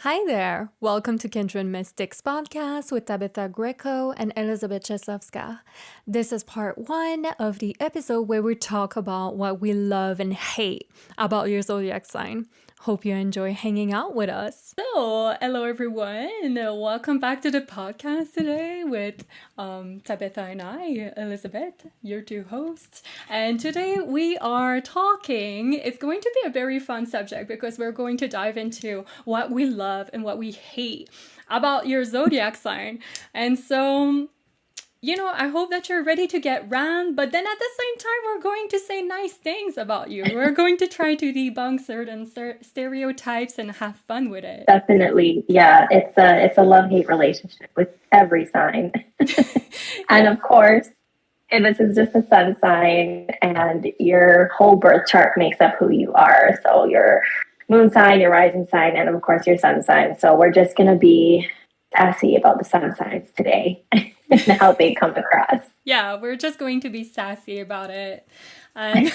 Hi there! Welcome to Kindred Mystics podcast with Tabitha Greco and Elizabeth Cheslowska. This is part one of the episode where we talk about what we love and hate about your zodiac sign. Hope you enjoy hanging out with us. So, hello everyone. Welcome back to the podcast today with Tabitha and I, Elizabeth, your two hosts. And today we are talking, it's going to be a very fun subject because we're going to dive into what we love and what we hate about your zodiac sign. And so, I hope that you're ready to get rammed, but then at the same time, we're going to say nice things about you. We're going to try to debunk certain stereotypes and have fun with it. Definitely. Yeah, it's a love-hate relationship with every sign. And of course, if this is just a sun sign and your whole birth chart makes up who you are. So your moon sign, your rising sign, and of course your sun sign. So we're just going to be sassy about the sun signs today and how they come across. Yeah, we're just going to be sassy about it. And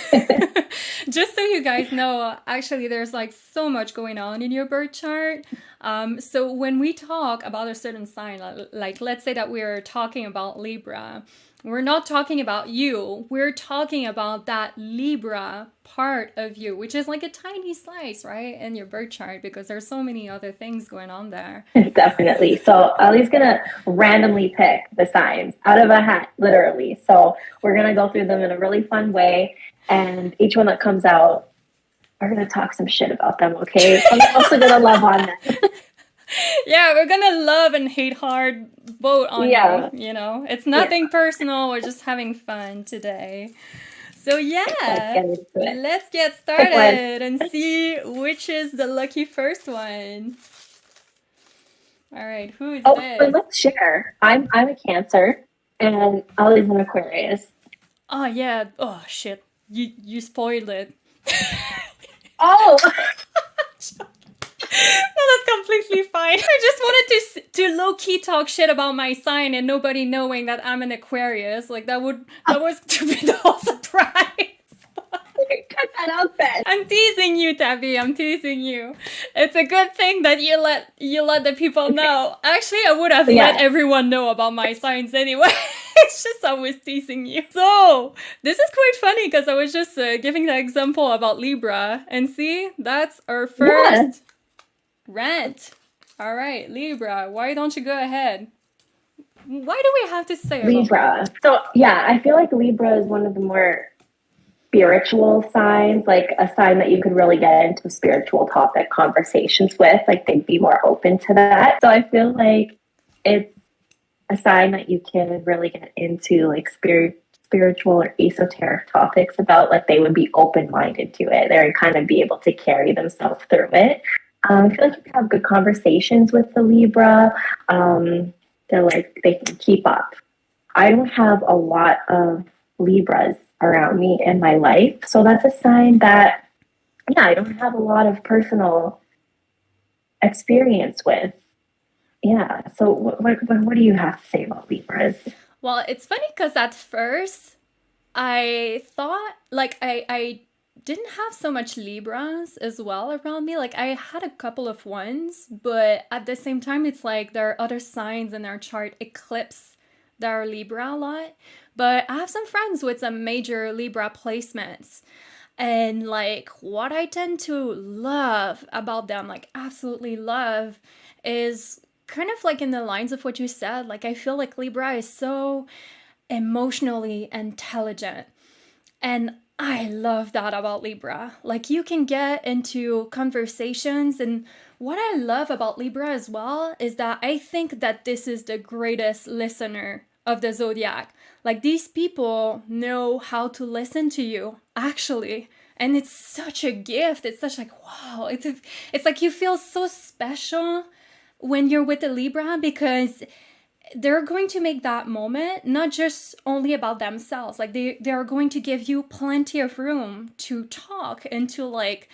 just so you guys know, actually, there's like so much going on in your birth chart. So when we talk about a certain sign, like let's say that we're talking about Libra, we're not talking about you. We're talking about that Libra part of you, which is like a tiny slice, right, in your birth chart because there's so many other things going on there. Definitely. So Ali's gonna randomly pick the signs out of a hat, literally. So we're gonna go through them in a really fun way, and each one that comes out, we're gonna talk some shit about them. Okay, I'm also gonna love on them. Yeah, we're gonna love and hate hard both on Yeah. you. It's nothing personal. We're just having fun today. So yeah, let's get started and see which is the lucky first one. All right, who is this? But let's share. I'm a Cancer, and Ali's an Aquarius. Oh yeah. Oh shit. You spoiled it. Oh. No, that's completely fine. I just wanted to low key talk shit about my sign and nobody knowing that I'm an Aquarius. Like that was to be the whole surprise. Cut that out then. I'm teasing you, Tabby. I'm teasing you. It's a good thing that you let the people know. Actually, I would have let everyone know about my signs anyway. It's just I was teasing you. So this is quite funny because I was just giving the example about Libra, and see, that's our first rant. All right, Libra. Why don't you go ahead? Why do we have to say Libra? So yeah, I feel like Libra is one of the more spiritual signs, like a sign that you could really get into spiritual topic conversations with, like they'd be more open to that. So I feel like it's a sign that you can really get into like spiritual or esoteric topics about, like they would be open-minded to it. They would kind of be able to carry themselves through it. I feel like you can have good conversations with the Libra. They can keep up. I don't have a lot of Libras around me in my life. So that's a sign that, I don't have a lot of personal experience with. Yeah. So what do you have to say about Libras? Well, it's funny because at first I thought, like, I didn't have so much Libras as well around me. Like, I had a couple of ones, but at the same time, it's like there are other signs in our chart eclipse their Libra a lot. But I have some friends with some major Libra placements. And like what I tend to love about them, like absolutely love, is kind of like in the lines of what you said. Like I feel like Libra is so emotionally intelligent. And I love that about Libra. Like you can get into conversations, and what I love about Libra as well is that I think that this is the greatest listener of the zodiac. Like these people know how to listen to you, actually. And it's such a gift. It's such like, wow. It's like you feel so special when you're with a Libra because they're going to make that moment not just only about themselves. Like they are going to give you plenty of room to talk and to like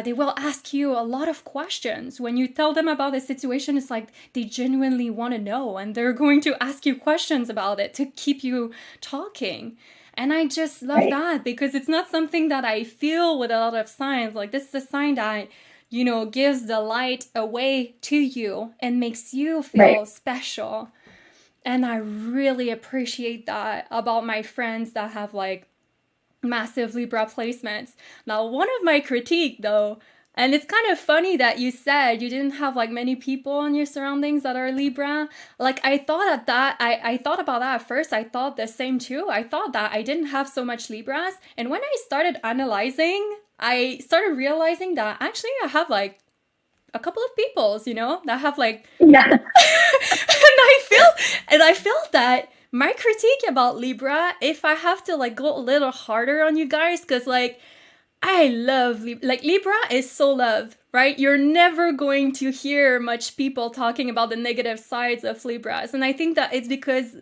they will ask you a lot of questions. When you tell them about the situation, it's like they genuinely want to know, and they're going to ask you questions about it to keep you talking. And I just love that because it's not something that I feel with a lot of signs. Like this is a sign that gives the light away to you and makes you Right. feel special. And I really appreciate that about my friends that have like massive Libra placements. Now, one of my critique though, and it's kind of funny that you said you didn't have like many people in your surroundings that are Libra. Like I thought at that, I thought about that at first. I thought the same too. I thought that I didn't have so much Libras. And when I started analyzing, I started realizing that actually I have like a couple of peoples, that have like Yeah. and I felt that my critique about Libra, if I have to like go a little harder on you guys, because like I love like Libra is so loved, right? You're never going to hear much people talking about the negative sides of Libras, and I think that it's because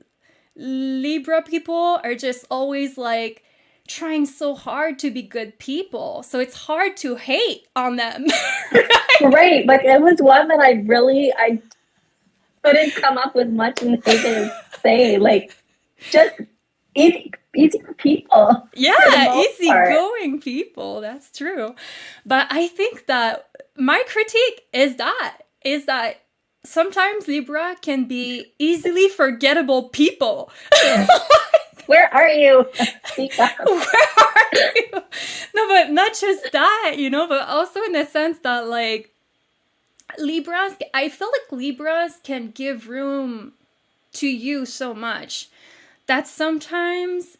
Libra people are just always like trying so hard to be good people, so it's hard to hate on them. Right. Like it was one that I couldn't come up with much negative to say. Like just easy for people for the Yeah, most part. easygoing people. That's true. But I think that my critique is that sometimes Libra can be easily forgettable people. Where are you? Speak up. Where are you? No, but not just that, but also in the sense that like Libras, I feel like Libras can give room to you so much that sometimes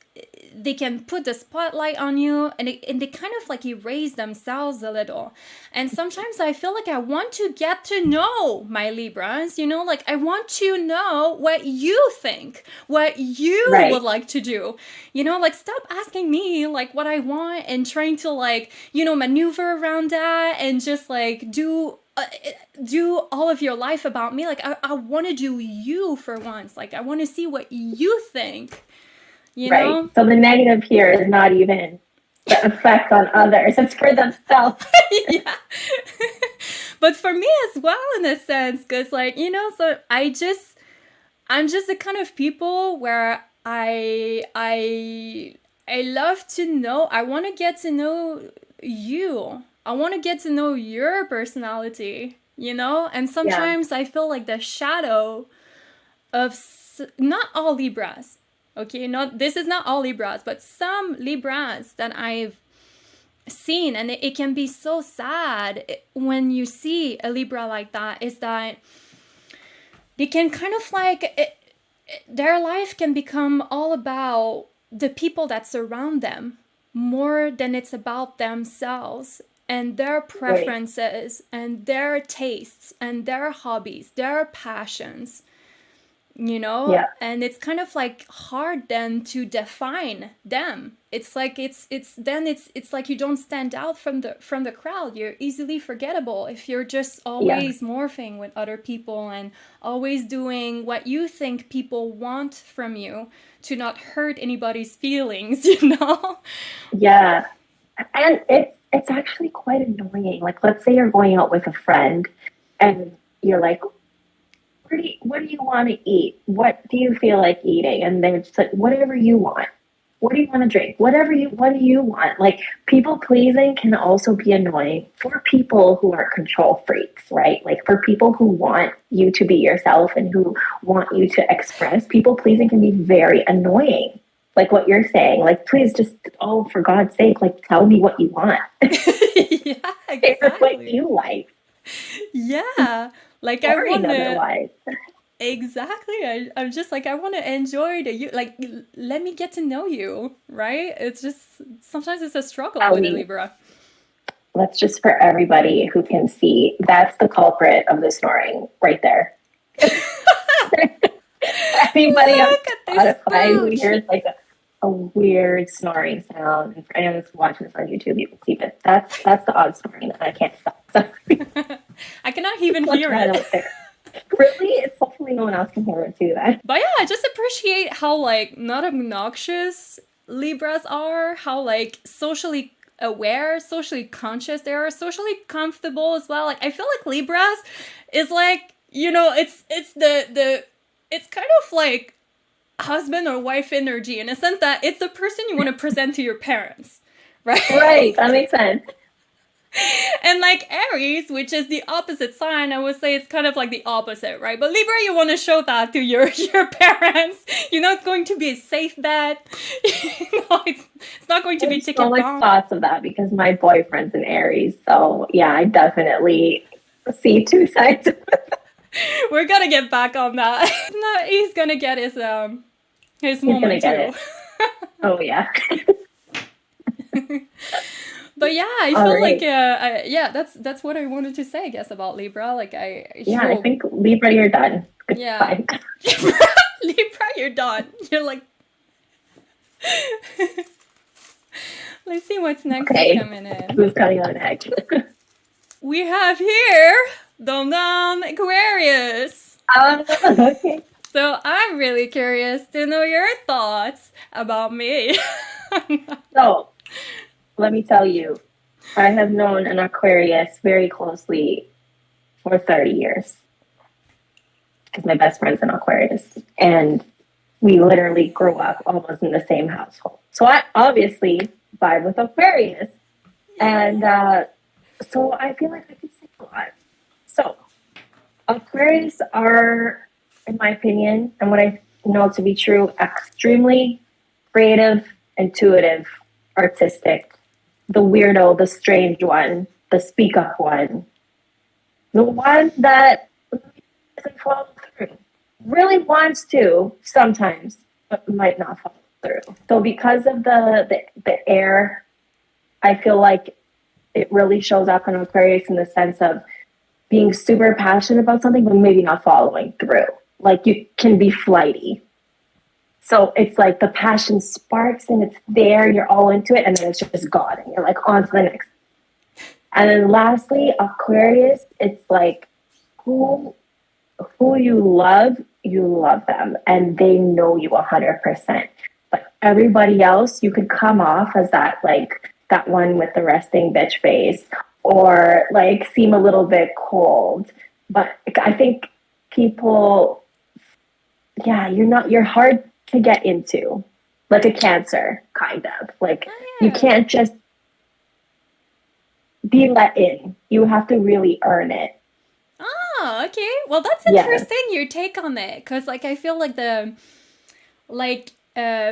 they can put the spotlight on you, and they kind of like erase themselves a little. And sometimes I feel like I want to get to know my Libras, like I want to know what you think, what you would Right. like to do, like stop asking me like what I want and trying to like, maneuver around that and just like do all of your life about me. Like I want to do you for once. Like I want to see what you think, you Right. know? So the negative here is not even the effect on others. It's for themselves. Yeah. But for me as well, in a sense, because like, so I'm just the kind of people where I love to know. I want to get to know you. I want to get to know your personality, And Yeah. sometimes I feel like the shadow of not all Libras. Okay, not this is not all Libras, but some Libras that I've seen, and it can be so sad when you see a Libra like that, is that they can kind of like their life can become all about the people that surround them more than it's about themselves and their Right. preferences and their tastes and their hobbies, their passions, Yeah. and it's kind of like hard then to define them. It's like it's like you don't stand out from the crowd. You're easily forgettable if you're just Yeah. always morphing with other people and always doing what you think people want from you to not hurt anybody's feelings, Yeah. And it's actually quite annoying. Like let's say you're going out with a friend and you're like, what do you want to eat? What do you feel like eating? And they're just like, whatever you want. What do you want to drink? What do you want? Like people pleasing can also be annoying for people who are control freaks, right? Like for people who want you to be yourself and who want you to express, people pleasing can be very annoying. Like what you're saying, like please just, oh, for God's sake, like tell me what you want. Yeah, What exactly. you like. Yeah, like I Boring want to. otherwise. Exactly. I'm just like, I want to enjoy the you. Like, let me get to know you, right? It's just sometimes it's a struggle with a Ellie, Libra. that's just for everybody who can see. That's the culprit of the snoring right there. Anybody on Look at this Spotify who pooch. hears like a weird snoring sound, and for anyone who's watching this on YouTube, you can see it. That's the odd snoring that I can't stop. So I cannot even let's hear that it. out there. Really, it's hopefully no one else can hear it too. Then But yeah, I just appreciate how like not obnoxious Libras are, how like socially aware, socially conscious they are, socially comfortable as well. Like I feel like Libras is like, it's kind of like husband or wife energy in a sense that it's the person you want to present to your parents, right? right, that makes sense. And like Aries, which is the opposite sign, I would say it's kind of like the opposite, right? But Libra, you want to show that to your parents. You know, it's going to be a safe bet. It's not going I to be have so ticket much bomb. thoughts of that because my boyfriend's an Aries. So yeah, I definitely see two sides. We're gonna get back on that. He's gonna get his He's gonna moment get too. it. Oh yeah. But yeah, I All feel like right. yeah, that's what I wanted to say, I guess, about Libra. Like Yeah, I he'll think Libra, you're done. yeah. Goodbye. Libra, you're done. You're like, let's see what's next is Okay. coming in. Who's coming on next? We have here Dum Dum Aquarius. Okay. So I'm really curious to know your thoughts about me. So let me tell you, I have known an Aquarius very closely for 30 years because my best friend's an Aquarius. And we literally grew up almost in the same household. So I obviously vibe with Aquarius. And so I feel like I could say a lot. So Aquarius are, in my opinion, and what I know to be true, extremely creative, intuitive, artistic, the weirdo, the strange one, the speak up one, the one that doesn't follow through. Really wants to sometimes, but might not follow through. So because of the air, I feel like it really shows up in Aquarius in the sense of being super passionate about something, but maybe not following through. Like you can be flighty. So it's like the passion sparks and it's there, you're all into it, and then it's just gone, and you're like on to the next. And then lastly, Aquarius, it's like who you love them, and they know you 100%. But everybody else, you could come off as that one with the resting bitch face, or like seem a little bit cold. But I think people, yeah, you're hard to get into, like a Cancer, kind of. Like Oh you yeah. can't just be let in. You have to really earn it. Oh, okay. Well, that's Yes. interesting, your take on it, because like I feel like like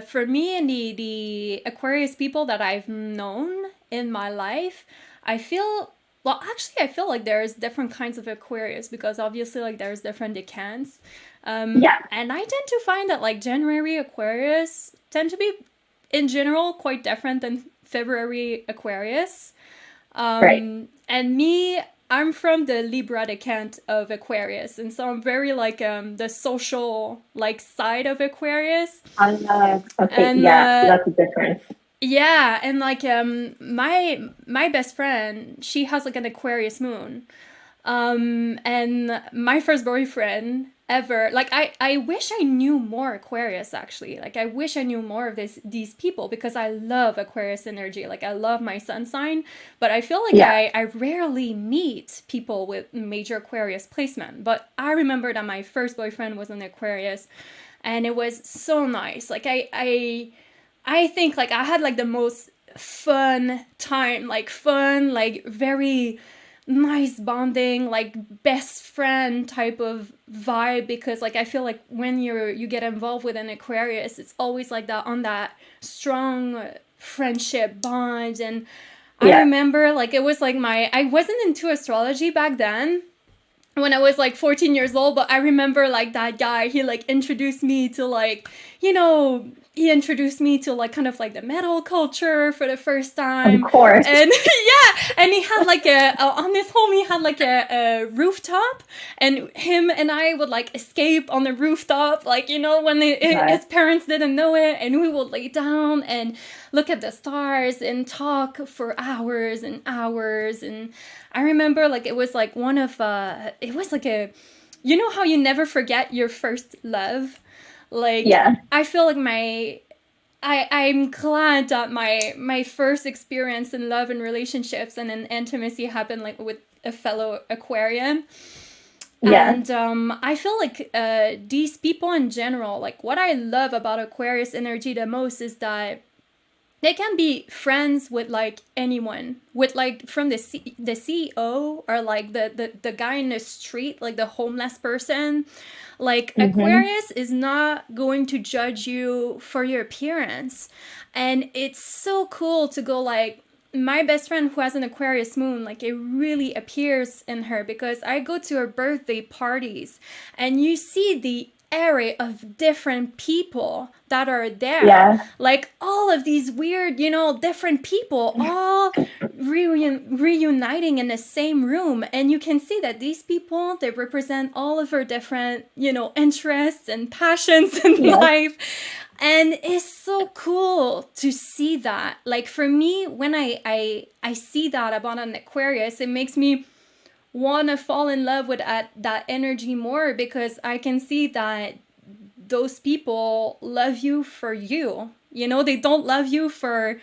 for me and the Aquarius people that I've known in my life, I feel well, actually I feel like there's different kinds of Aquarius because obviously like there's different decans. Yeah. And I tend to find that like January Aquarius tend to be in general quite different than February Aquarius. Right. And me, I'm from the Libra decant of Aquarius, and so I'm very like the social like side of Aquarius. Okay. And Yeah. So that's a difference. yeah, and like my best friend, she has like an Aquarius moon. And my first boyfriend ever, like I wish I knew more Aquarius actually. Like I wish I knew more of these people because I love Aquarius energy. Like I love my sun sign, but I feel like Yeah. I rarely meet people with major Aquarius placement. But I remember that my first boyfriend was an Aquarius, and it was so nice. Like I think like I had like the most fun time, like fun, like very nice bonding, like best friend type of vibe, because like I feel like when you get involved with an Aquarius, it's always like that, on that strong friendship bond. And I Yeah. remember like it was like I wasn't into astrology back then when I was like 14 years old, but I remember like that guy, he like introduced me to like, you know, he introduced me to like kind of like the metal culture for the first Of time. course. And yeah, and he had like on his home, he had like a rooftop, and him and I would like escape on the rooftop, like, you know, when his But parents didn't know it, and we would lay down and look at the stars and talk for hours and hours. And I remember like it was like one of it was like a, you know how you never forget your first love? Like yeah. I feel like I'm glad that my first experience in love and relationships and in intimacy happened like with a fellow Aquarian. Yeah. And I feel like these people in general, like what I love about Aquarius energy the most is that they can be friends with like anyone, with like from the CEO, or like the guy in the street, like the homeless person. Like Mm-hmm. Aquarius is not going to judge you for your appearance. And it's so cool to go like, my best friend who has an Aquarius moon, like it really appears in her, because I go to her birthday parties and you see the array of different people that are there, Yeah. like all of these weird, different people all reuniting in the same room. And you can see that these people, they represent all of her different, interests and passions in Yes. life. And it's so cool to see that. Like for me, when I see that about an Aquarius, it makes me want to fall in love with that energy more, because I can see that those people love you for you. They don't love you for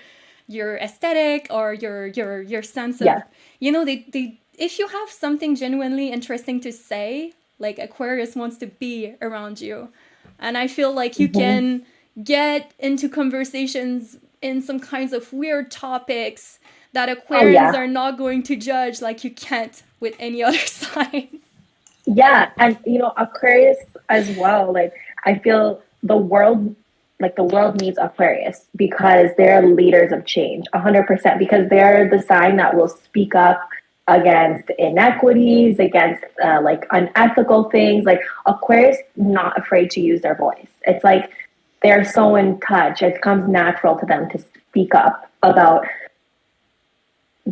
your aesthetic or your sense of, Yes. they if you have something genuinely interesting to say, like Aquarius wants to be around you. And I feel like you Mm-hmm. can get into conversations in some kinds of weird topics that Oh Aquarians yeah. are not going to judge, like you can't with any other sign. Yeah, and Aquarius as well. Like I feel the world needs Aquarius because they're leaders of change, 100%. Because they're the sign that will speak up against inequities, against like unethical things. Like Aquarius, not afraid to use their voice. It's like they're so in touch. It comes natural to them to speak up about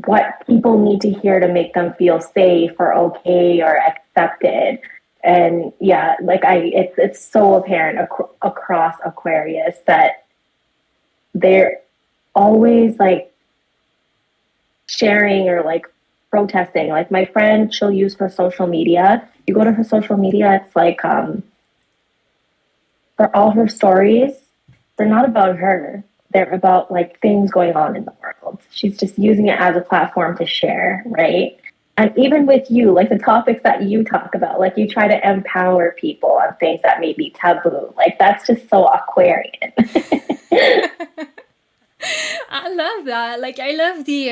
what people need to hear to make them feel safe or okay or accepted. And yeah, like it's so apparent across Aquarius that they're always like sharing or like protesting. Like my friend, she'll use her social media. You go to her social media, it's like for all her stories, they're not about her. They're about like things going on in the world. She's just using it as a platform to share, right? And even with you, like the topics that you talk about, like you try to empower people on things that may be taboo. Like that's just so Aquarian. I love that. Like I love the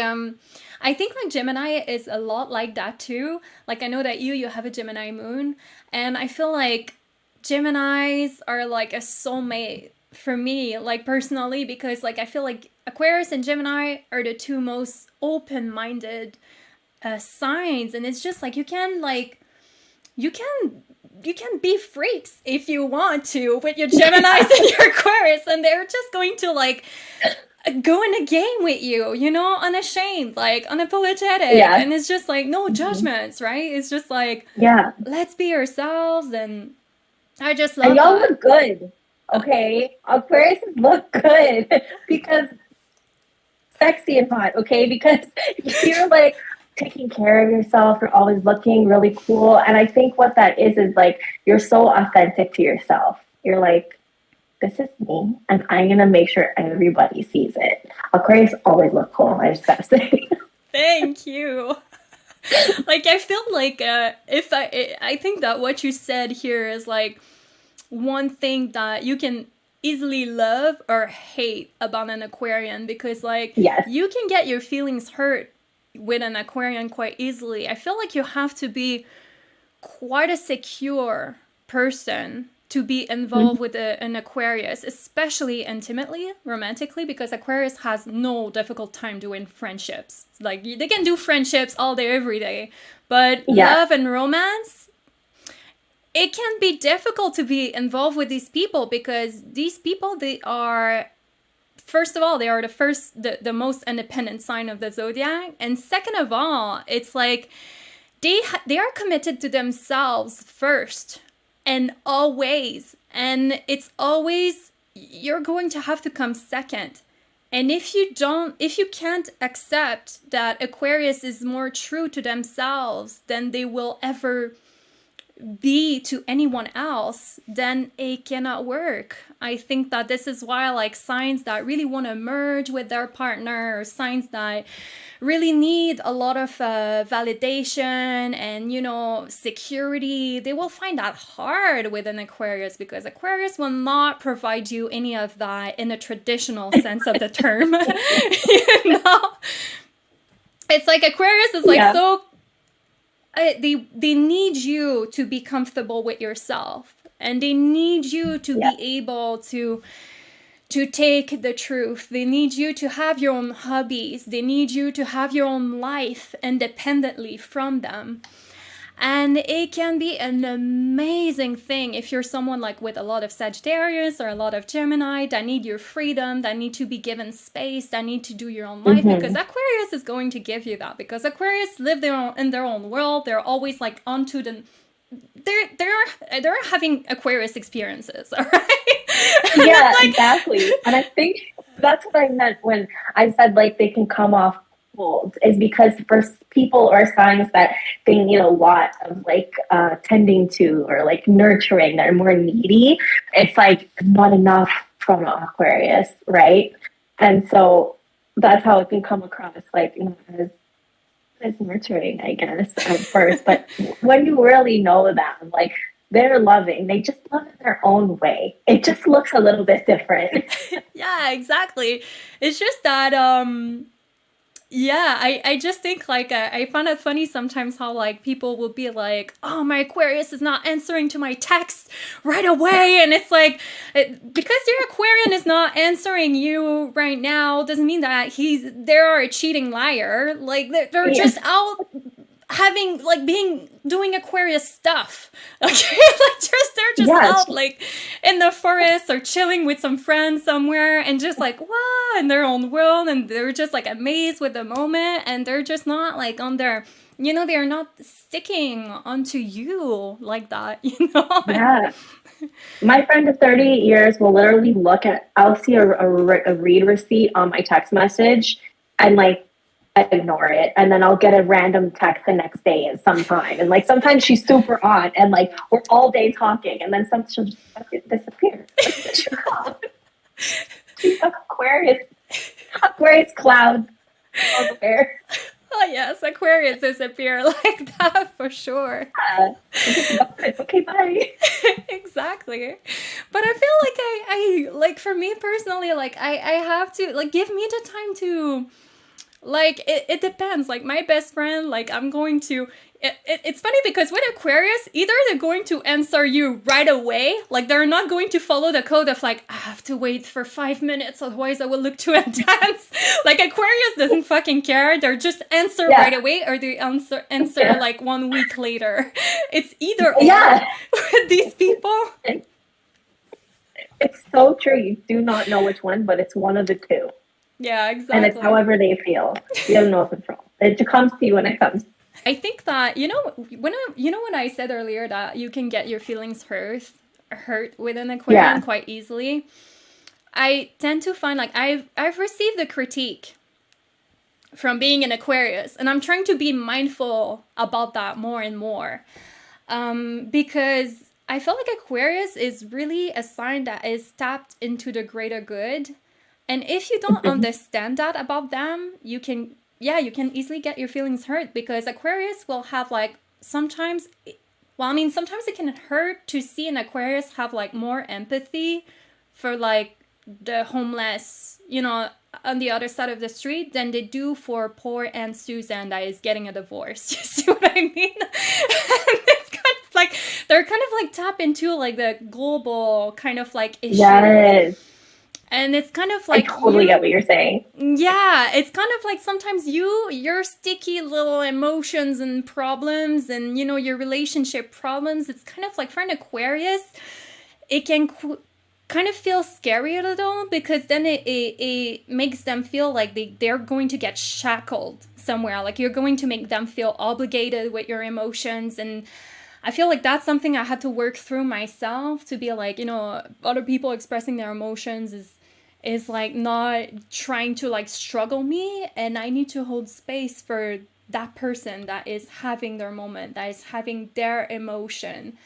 I think like Gemini is a lot like that too. Like I know that you have a Gemini moon, and I feel like Geminis are like a soulmate for me, like personally, because like I feel like Aquarius and Gemini are the two most open-minded signs. And it's just like you can you can be freaks if you want to with your Geminis and your Aquarius, and they're just going to like go in a game with you, unashamed, like unapologetic. Yeah. And it's just like no Mm-hmm. judgments, right? It's just like, Yeah. let's be ourselves. And I just And love y'all that. look good. Okay. Aquariuses look good because sexy and hot, okay? Because you're like taking care of yourself, you're always looking really cool. And I think what that is like you're so authentic to yourself. You're like, this is me, and I'm gonna make sure everybody sees it. Aquarius always look cool, I just gotta say. Thank you. Like I feel like if I think that what you said here is like one thing that you can easily love or hate about an Aquarian, because like Yes. you can get your feelings hurt with an Aquarian quite easily. I feel like you have to be quite a secure person to be involved Mm-hmm. with an Aquarius, especially intimately, romantically, because Aquarius has no difficult time doing friendships. Like they can do friendships all day, every day, but Yes. love and romance, it can be difficult to be involved with these people, because these people, they are, first of all, they are the most independent sign of the zodiac, and second of all, it's like they are committed to themselves first and always, and it's always you're going to have to come second. And if you can't accept that Aquarius is more true to themselves than they will ever be to anyone else, then it cannot work. I think that this is why like signs that really want to merge with their partner, or signs that really need a lot of validation and, you know, security, they will find that hard with an Aquarius, because Aquarius will not provide you any of that in a traditional sense of the term. You know, it's like Aquarius is like, Yeah. so they need you to be comfortable with yourself, and they need you to Yeah. be able to take the truth. They need you to have your own hobbies. They need you to have your own life independently from them. And it can be an amazing thing if you're someone like with a lot of Sagittarius or a lot of Gemini that need your freedom, that need to be given space, that need to do your own life, because Aquarius is going to give you that, because Aquarius live in their own world. They're always like onto the they're having Aquarius experiences, all right? Yeah, exactly. And I think that's what I meant when I said like they can come off cold, is because for people or signs that they need a lot of like tending to or like nurturing, they're more needy, it's like not enough from an Aquarius, right? And so that's how it can come across, like, you know, as nurturing, I guess, at first. But when you really know them, like they're loving, they just love in their own way. It just looks a little bit different. Yeah, exactly. It's just that yeah, I just think like I find it funny sometimes how like people will be like, oh, my Aquarius is not answering to my text right away, and it's like because your Aquarian is not answering you right now doesn't mean that they're a cheating liar. Like they're just out having like doing Aquarius stuff. Okay, like they're just out like in the forest or chilling with some friends somewhere and just like wow in their own world, and they're just like amazed with the moment, and they're just not like on their, you know, they're not sticking onto you like that, you know. Yeah. My friend of 30 years will literally look at, I'll see a read receipt on my text message and like ignore it, and then I'll get a random text the next day at some time, and like sometimes she's super on and like we're all day talking, and then she'll just disappear. She's like Aquarius cloud everywhere. Oh yes, Aquarius disappear like that for sure. Okay, bye. Exactly. But I feel like I like, for me personally, like I have to like give me the time to, like, it depends. Like my best friend, like I'm going to, it's funny because with Aquarius, either they're going to answer you right away, like they're not going to follow the code of like, I have to wait for 5 minutes, otherwise I will look too intense. Like Aquarius doesn't fucking care. They're just answer right away, or they answer like 1 week later. It's either or with these people. It's so true. You do not know which one, but it's one of the two. Yeah, exactly. And it's however they feel. You have no control. It comes to you when it comes. I think that, you know, when I said earlier that you can get your feelings hurt with an Aquarian quite easily, I tend to find like I've received the critique from being an Aquarius, and I'm trying to be mindful about that more and more, because I feel like Aquarius is really a sign that is tapped into the greater good. And if you don't understand that about them, you can easily get your feelings hurt, because Aquarius will have like sometimes it can hurt to see an Aquarius have like more empathy for like the homeless, you know, on the other side of the street than they do for poor Aunt Susan that is getting a divorce. You see what I mean? It's kind of like they're kind of like tap into like the global kind of like issue. Yes. And it's kind of like I totally get what you're saying. Yeah, it's kind of like sometimes your sticky little emotions and problems, and you know, your relationship problems. It's kind of like for an Aquarius, it can kind of feel scary a little, because then it makes them feel like they're going to get shackled somewhere. Like you're going to make them feel obligated with your emotions. And I feel like that's something I had to work through myself, to be like, you know, other people expressing their emotions is like not trying to like struggle me, and I need to hold space for that person that is having their moment, that is having their emotion.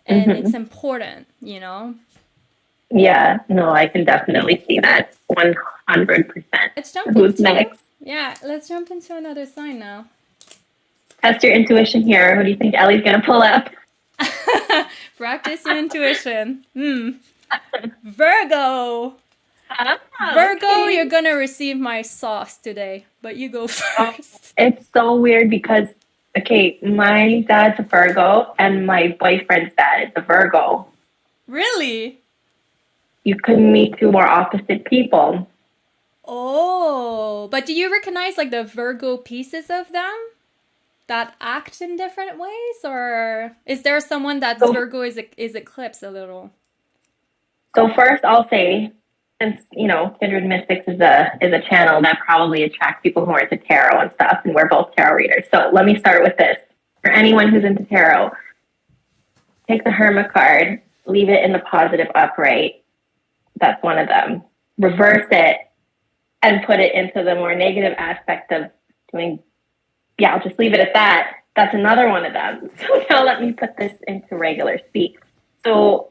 And it's important, you know? Yeah, no, I can definitely see that 100%. Let's jump Who's into, next? yeah, let's jump into another sign now. Test your intuition here. Who do you think Ellie's going to pull up? Practice your intuition. Virgo. Ah, Virgo, okay. you're gonna receive my sauce today, but you go Oh, first. it's so weird because, okay, my dad's a Virgo and my boyfriend's dad is a Virgo. Really? You couldn't meet two more opposite people. Oh, but do you recognize like the Virgo pieces of them that act in different ways, or is there someone that's So, Virgo is eclipsed a little? so first I'll say, since Kindred Mystics is a channel that probably attracts people who are into tarot and stuff, and we're both tarot readers. So let me start with this. For anyone who's into tarot, take the Hermit card, leave it in the positive upright. That's one of them. Reverse it and put it into the more negative aspect of doing. Yeah, I'll just leave it at that. That's another one of them. So now let me put this into regular speak. So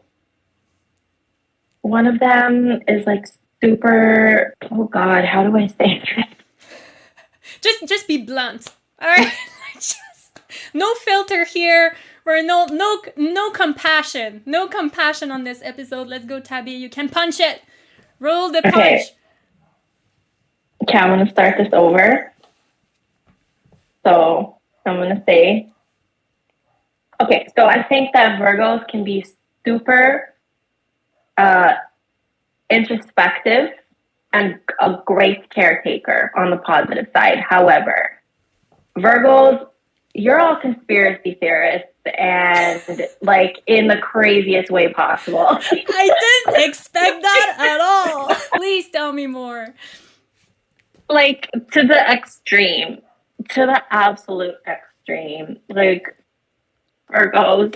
one of them is like super, oh God, how do I say this? Just be blunt. All right. Just no filter here. We're no compassion. No compassion on this episode. Let's go, Tabby. You can punch it. Roll the punch. Okay, I'm going to start this over. So I'm going to say, okay, so I think that Virgos can be super introspective and a great caretaker on the positive side. However, Virgos, you're all conspiracy theorists and like in the craziest way possible. I didn't expect that at all. Please tell me more. Like to the extreme, to the absolute extreme. Like Virgos,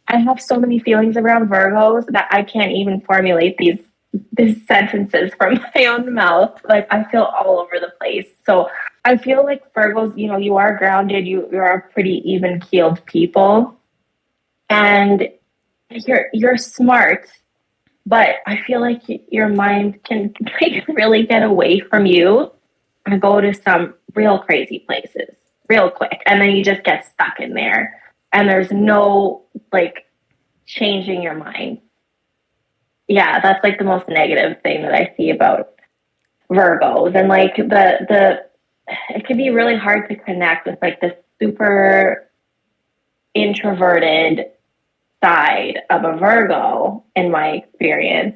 I have so many feelings around Virgos that I can't even formulate these sentences from my own mouth. Like I feel all over the place. So I feel like Virgos, you are grounded, you're pretty even keeled people. And you're smart, but I feel like your mind can like really get away from you and go to some real crazy places real quick. And then you just get stuck in there. And there's no like changing your mind. Yeah, that's like the most negative thing that I see about Virgos. And like it can be really hard to connect with like the super introverted side of a Virgo in my experience.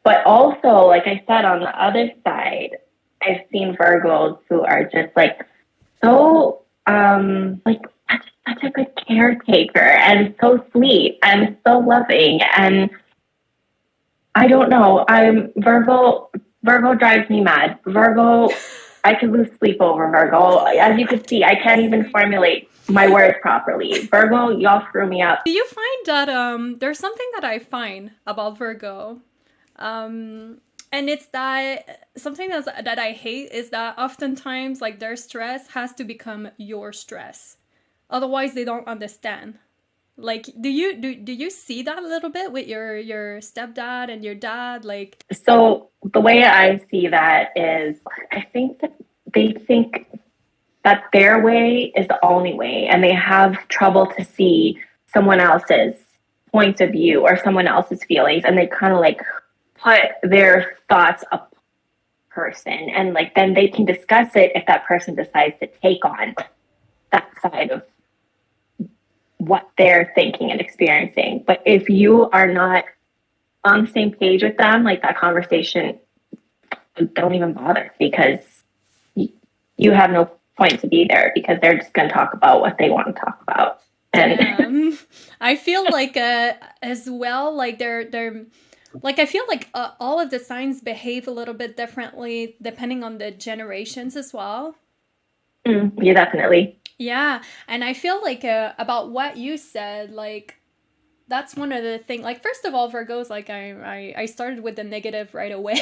But also, like I said, on the other side, I've seen Virgos who are just like so like such a good caretaker and so sweet and so loving. And I don't know, Virgo drives me mad. Virgo, I could lose sleep over Virgo. As you can see, I can't even formulate my words properly. Virgo, y'all screw me up. Do you find that there's something that I find about Virgo? And it's that something that I hate is that oftentimes like their stress has to become your stress. Otherwise they don't understand. Like do you see that a little bit with your stepdad and your dad? Like so the way I see that is I think that they think that their way is the only way and they have trouble to see someone else's point of view or someone else's feelings, and they kind of like put their thoughts up person, and like then they can discuss it if that person decides to take on that side of what they're thinking and experiencing. But if you are not on the same page with them, like that conversation, don't even bother, because you have no point to be there, because they're just going to talk about what they want to talk about. And I feel like as well, like they're like I feel like all of the signs behave a little bit differently depending on the generations as well. Yeah, definitely. Yeah, and I feel like about what you said, like that's one of the things. Like, first of all, Virgos, like I started with the negative right away.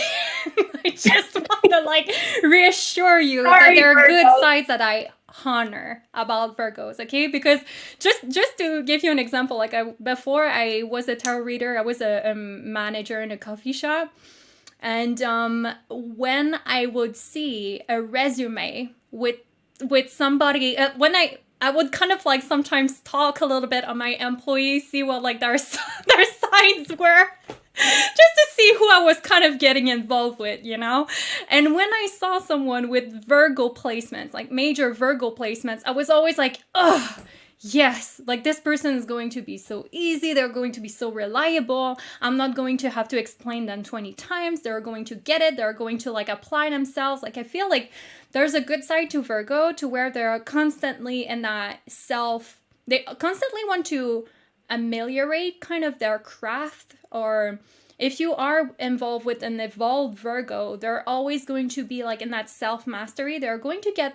I just want to like reassure you that Sorry, there are good Virgo. sides that I honor about Virgos, okay? Because just to give you an example, like before I was a tarot reader, I was a manager in a coffee shop, and when I would see a resume with somebody, when I would kind of like sometimes talk a little bit on my employees, see what like their their signs were, just to see who I was kind of getting involved with, you know? And when I saw someone with Virgo placements, like major Virgo placements, I was always like, ugh, yes, like this person is going to be so easy. They're going to be so reliable. I'm not going to have to explain them 20 times. They're going to get it. They're going to like apply themselves. Like I feel like there's a good side to Virgo to where they're constantly in that they constantly want to ameliorate kind of their craft, or if you are involved with an evolved Virgo, they're always going to be like in that self-mastery. They're going to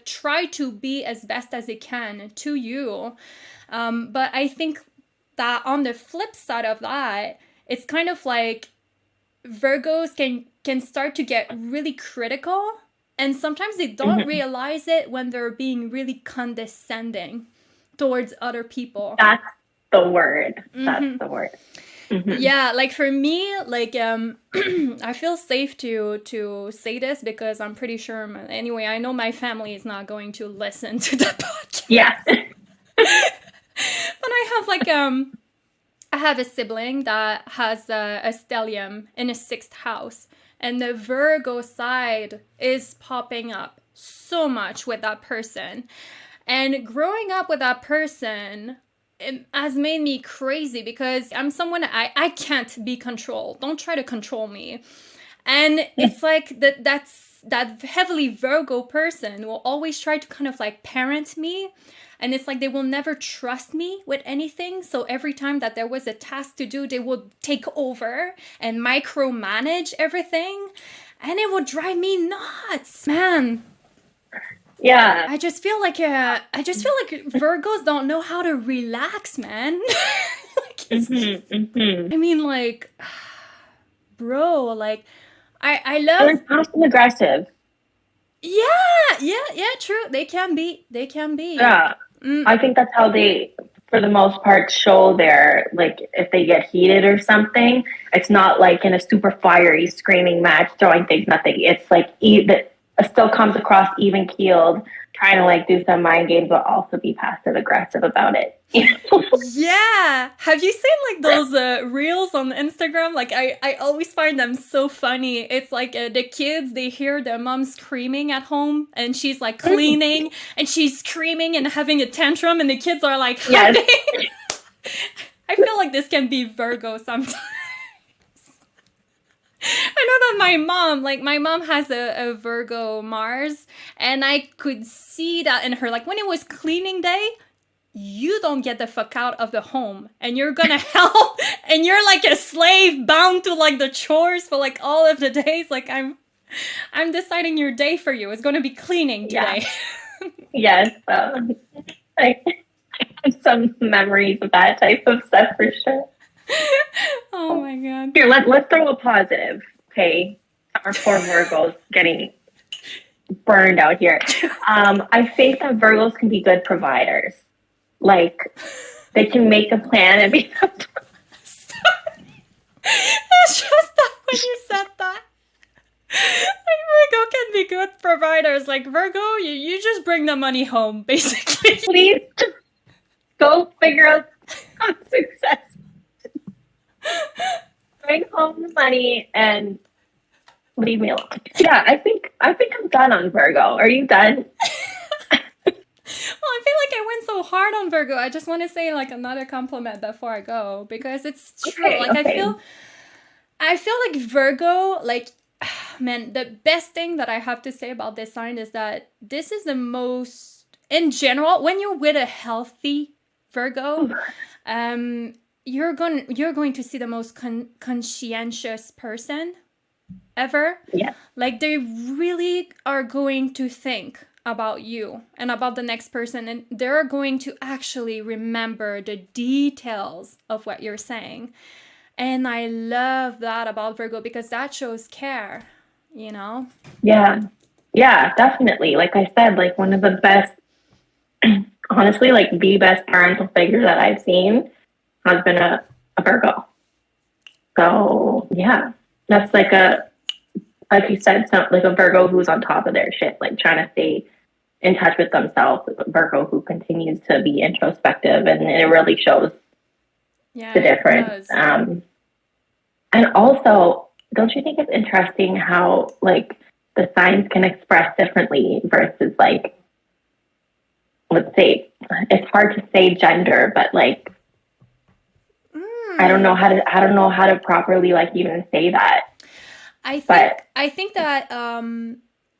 try to be as best as they can to you. But I think that on the flip side of that, it's kind of like Virgos can start to get really critical, and sometimes they don't realize it when they're being really condescending towards other people. That's the word. That's the word. Yeah, like for me, like I feel safe to say this because I'm pretty sure anyway, I know my family is not going to listen to the podcast. Yeah. But I have like I have a sibling that has a stellium in a 6th house, and the Virgo side is popping up so much with that person. And growing up with that person, it has made me crazy because I'm someone I can't be controlled. Don't try to control me. And it's like that heavily Virgo person will always try to kind of like parent me. And it's like they will never trust me with anything. So every time that there was a task to do, they would take over and micromanage everything. And it would drive me nuts. Man. Yeah. I just feel like Virgos don't know how to relax, man. Like, I mean, like, bro, like, I love. And it's passive aggressive. Yeah, true. They can be. Yeah. I think that's how they, for the most part, show their, like, if they get heated or something, it's not like in a super fiery, screaming match, throwing things, nothing. It's like, it still comes across even keeled, trying to like do some mind games, but also be passive aggressive about it. Yeah. Have you seen like those reels on Instagram? Like I always find them so funny. It's like the kids, they hear their mom screaming at home, and she's like cleaning and she's screaming and having a tantrum, and the kids are like hiding. Yes. I feel like this can be Virgo sometimes. I know that my mom has a Virgo Mars, and I could see that in her. Like when it was cleaning day, you don't get the fuck out of the home, and you're gonna help, and you're like a slave bound to like the chores for like all of the days. Like I'm deciding your day for you. It's gonna be cleaning today. Yeah. Yes. I have some memories of that type of stuff for sure. Oh my god. Here, let's throw a positive. Okay, our poor Virgos getting burned out here. I think that Virgos can be good providers. Like, they can make a plan and be. It's just that when you said that. Like, Virgo can be good providers. Like, Virgo, you just bring the money home, basically. Please just go figure out how success. Bring home the money and leave me alone. Yeah, I think I'm done on Virgo. Are you done? Well, I feel like I went so hard on Virgo. I just want to say like another compliment before I go, because it's true. Okay, like okay. I feel like Virgo, like, man, the best thing that I have to say about this sign is that this is the most, in general, when you're with a healthy Virgo, you're going to see the most conscientious person ever. Yeah. Like they really are going to think about you and about the next person, and they're going to actually remember the details of what you're saying. And I love that about Virgo because that shows care, you know? Yeah. Yeah, definitely. Like I said, like one of the best, honestly, like the best parental figure that I've seen has been a Virgo. So yeah, that's like you said, some, like a Virgo who's on top of their shit, like trying to stay in touch with themselves. A Virgo who continues to be introspective, and it really shows Yeah, the it difference. does. And also, don't you think it's interesting how like the signs can express differently versus like, let's say, it's hard to say gender, but like I don't know how to properly like even say that. But I think that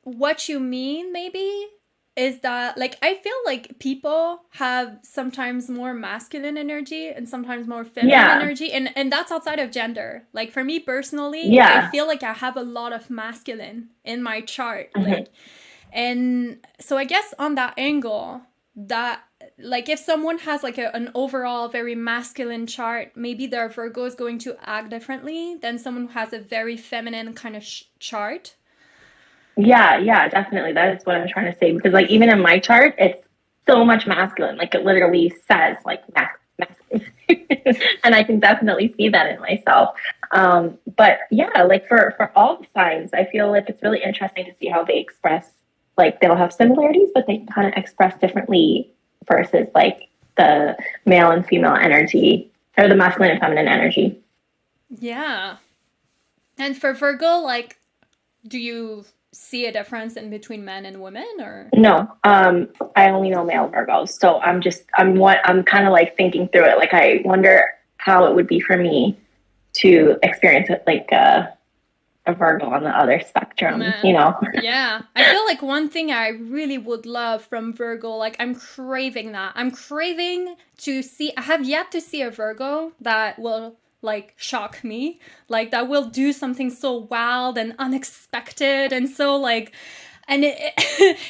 what you mean maybe is that like I feel like people have sometimes more masculine energy and sometimes more feminine yeah, energy, and that's outside of gender. Like for me personally, I yeah, feel like I have a lot of masculine in my chart. mm-hmm. Like, and so I guess on that angle, that like if someone has like an overall very masculine chart, maybe their Virgo is going to act differently than someone who has a very feminine kind of chart. Yeah, yeah, definitely. That is what I'm trying to say because like even in my chart, it's so much masculine. Like it literally says like masculine. And I can definitely see that in myself. But yeah, like for all the signs, I feel like it's really interesting to see how they express. Like they'll have similarities, but they kind of express differently versus like the male and female energy or the masculine and feminine energy. Yeah. And for Virgo, like, do you see a difference in between men and women, or? No, I only know male Virgos, so I'm kind of like thinking through it. Like I wonder how it would be for me to experience it like a Virgo on the other spectrum, you Man. know? Yeah. I feel like one thing I really would love from Virgo, like I'm craving that. I'm craving to see, I have yet to see a Virgo that will like shock me, like that will do something so wild and unexpected and so like, and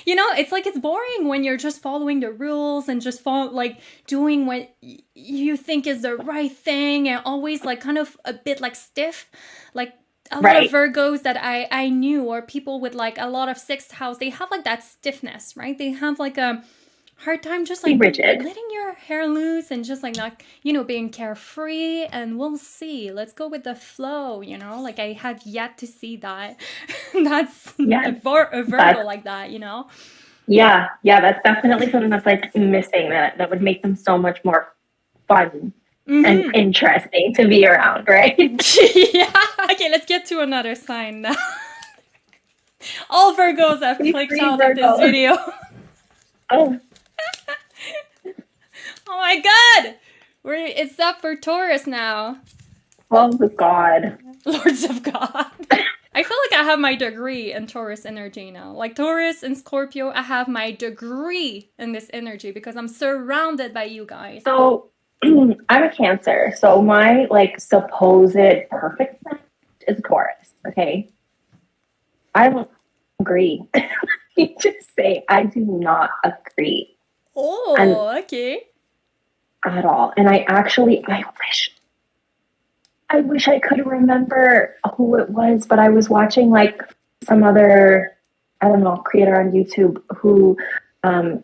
you know, it's like it's boring when you're just following the rules and just like doing what you think is the right thing and always like kind of a bit like stiff, like a lot of Right. Virgos that I knew, or people with like a lot of sixth house, they have like that stiffness, right? They have like a hard time just Be like rigid. letting your hair loose and just like not, you know, being carefree, and we'll see. Let's go with the flow, you know? Like I have yet to see that. That's Yeah, a Virgo that's like that, you know? yeah, yeah, that's definitely something that's like missing that would make them so much more fun and Mm-hmm. interesting to be around, right? Yeah. Okay, let's get to another sign now. All Virgos have Be clicked free out of this Virgo. video. Oh, Oh my god! It's up for Taurus now. oh God. Lords of God. I feel like I have my degree in Taurus energy now. Like Taurus and Scorpio, I have my degree in this energy because I'm surrounded by you guys. So I'm a Cancer. So my like supposed perfect match is Taurus. Okay. I don't agree. You just say I do not agree and Oh, okay. at all. And I wish I could remember who it was, but I was watching like some other, I don't know, creator on YouTube who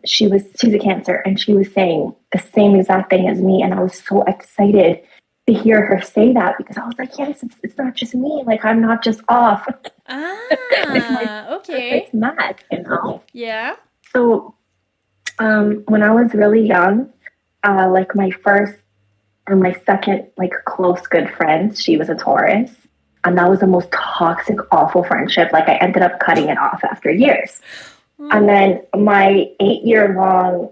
she's a Cancer and she was saying the same exact thing as me. And I was so excited to hear her say that because I was like, yes, it's not just me. Like I'm not just off. It's my Ah, okay. perfect match, you know? Yeah. So when I was really young, like my first or my second like close good friend, she was a Taurus. And that was the most toxic, awful friendship. Like I ended up cutting it off after years. And then my 8-year long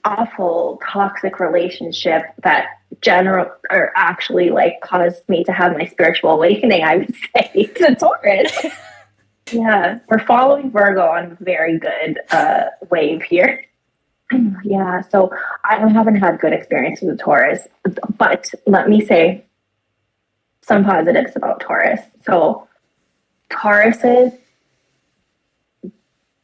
awful toxic relationship that general or actually like caused me to have my spiritual awakening, I would say, to Taurus. Yeah, we're following Virgo on a very good wave here. Yeah, so I haven't had good experiences with Taurus, but let me say some positives about Taurus. So Tauruses,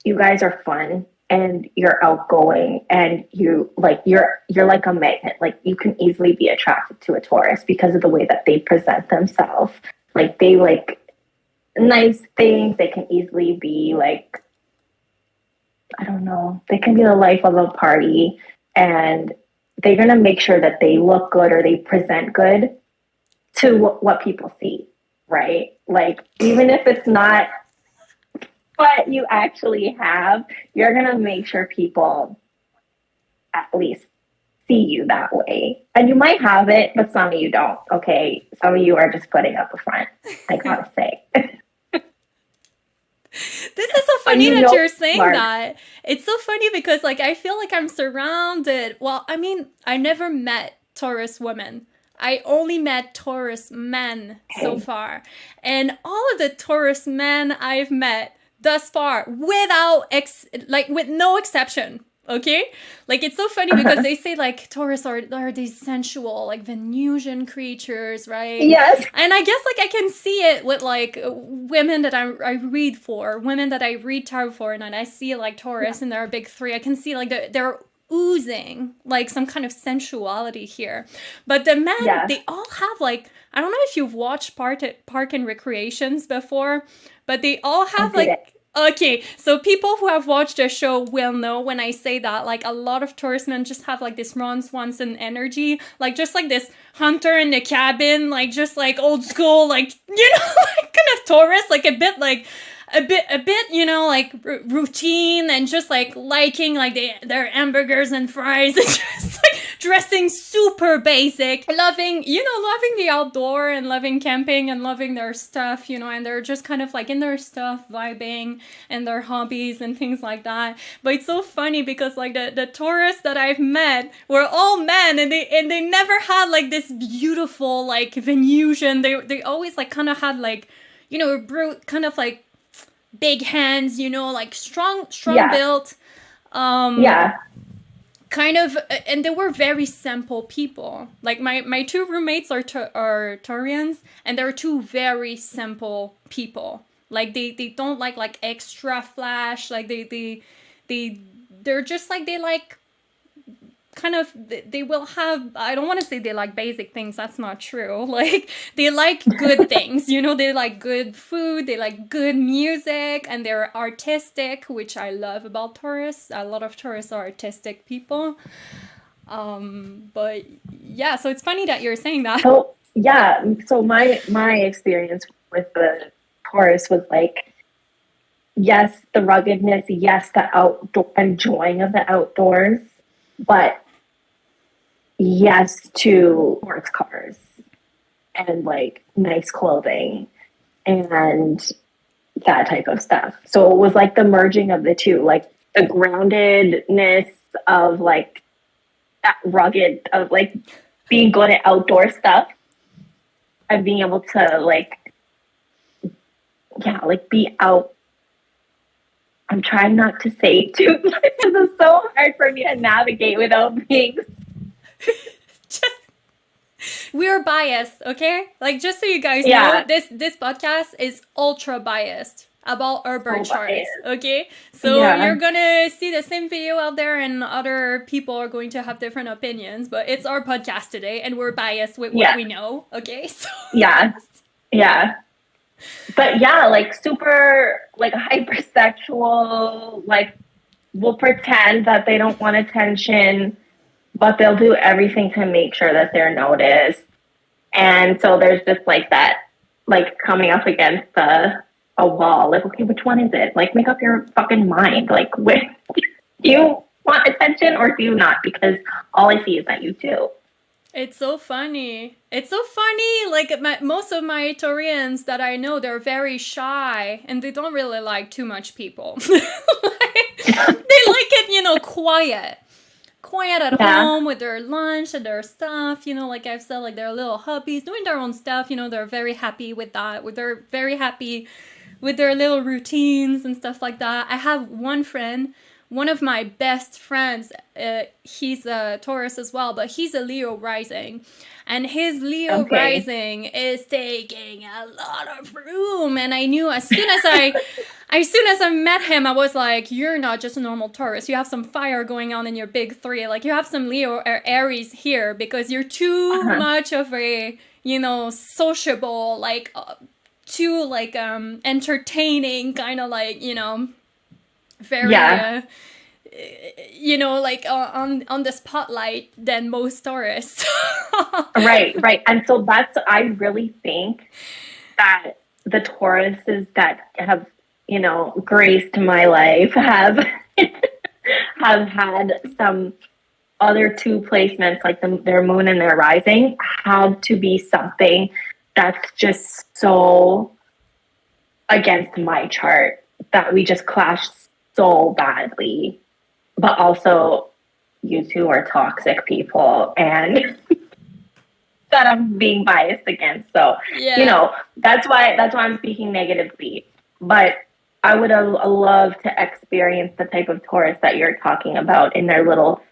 you guys are fun and you're outgoing and you're like a magnet. Like you can easily be attracted to a Taurus because of the way that they present themselves. Like they like nice things. They can easily be like, I don't know, they can be the life of a party, and they're going to make sure that they look good or they present good to what people see, right? Like, even if it's not what you actually have, you're going to make sure people at least see you that way. And you might have it, but some of you don't, okay? Some of you are just putting up a front, I gotta say. This is so funny that you're saying that. It's so funny because like I feel like I'm surrounded. Well, I mean, I never met Taurus women. I only met Taurus men so far. And all of the Taurus men I've met thus far, with no exception. Okay? Like, it's so funny because they say, like, Taurus are these sensual, like, Venusian creatures, right? Yes. And I guess, like, I can see it with, like, women that I read for, women that I read tarot for, and I see, like, Taurus and they're big three. I can see, like, they're oozing, like, some kind of sensuality here. But the men, they all have, like, I don't know if you've watched Park and Recreations before, but they all have, like... Okay, so people who have watched the show will know when I say that, like, a lot of Taurus men just have, like, this Ron Swanson energy, like, just, like, this hunter in the cabin, like, just, like, old school, like, you know, like, kind of Taurus, like, a bit, you know, like, routine, and just, like, liking, like, their hamburgers and fries, and just, like, dressing super basic, loving the outdoor, and loving camping, and loving their stuff, you know, and they're just kind of, like, in their stuff, vibing, and their hobbies, and things like that. But it's so funny because, like, the Taurus that I've met were all men, and they never had, like, this beautiful, like, Venusian, they always, like, kind of had, like, you know, kind of, like, big hands, you know, like strong built. Kind of, and they were very simple people. Like my two roommates are Taurians, and they're two very simple people. Like they don't like extra flash. Like they're just like, they like kind of, they will have, I don't want to say they like basic things, that's not true. Like they like good things, you know, they like good food, they like good music, and they're artistic, which I love about Taurus. A lot of Taurus are artistic people. But yeah, so it's funny that you're saying that. So yeah, so my experience with the Taurus was like, yes, the ruggedness, yes, the outdoor enjoying of the outdoors, but yes to sports cars and like nice clothing and that type of stuff. So it was like the merging of the two, like the groundedness of like that rugged of like being good at outdoor stuff and being able to like, yeah, like be out. I'm trying not to say too much. This is so hard for me to navigate without being... We're biased, okay? Like, just so you guys know, this podcast is ultra biased about our birth charts, okay? So you're gonna see the same video out there, and other people are going to have different opinions, but it's our podcast today, and we're biased with what we know, okay? So yeah. But yeah, like super, like hypersexual, like will pretend that they don't want attention, but they'll do everything to make sure that they're noticed. And so there's just like that, like coming up against a wall, like, okay, which one is it? Like, make up your fucking mind. Like, do you want attention or do you not? Because all I see is that you do. It's so funny. It's so funny. Like, most of my Taurians that I know, they're very shy, and they don't really like too much people. They like it, you know, quiet at home with their lunch and their stuff, you know, like I've said, like their little hobbies, doing their own stuff, you know, they're very happy with that. They're very happy with their little routines and stuff like that. I have one friend one of my best friends, he's a Taurus as well, but he's a Leo rising. And his Leo Okay. rising is taking a lot of room. And I knew as soon as I met him, I was like, you're not just a normal Taurus. You have some fire going on in your big three. Like, you have some Leo or Aries here because you're too Uh-huh. much of a, sociable, like, too, like, entertaining, kind of like, very, Yeah. like, on the spotlight than most Taurus. Right, right. And so I really think that the Tauruses that have, graced my life have have had some other two placements, like their moon and their rising, had to be something that's just so against my chart that we just clash so badly. But also, you two are toxic people, and that I'm being biased against. So, Yeah. that's why I'm speaking negatively. But I would love to experience the type of Taurus that you're talking about in their little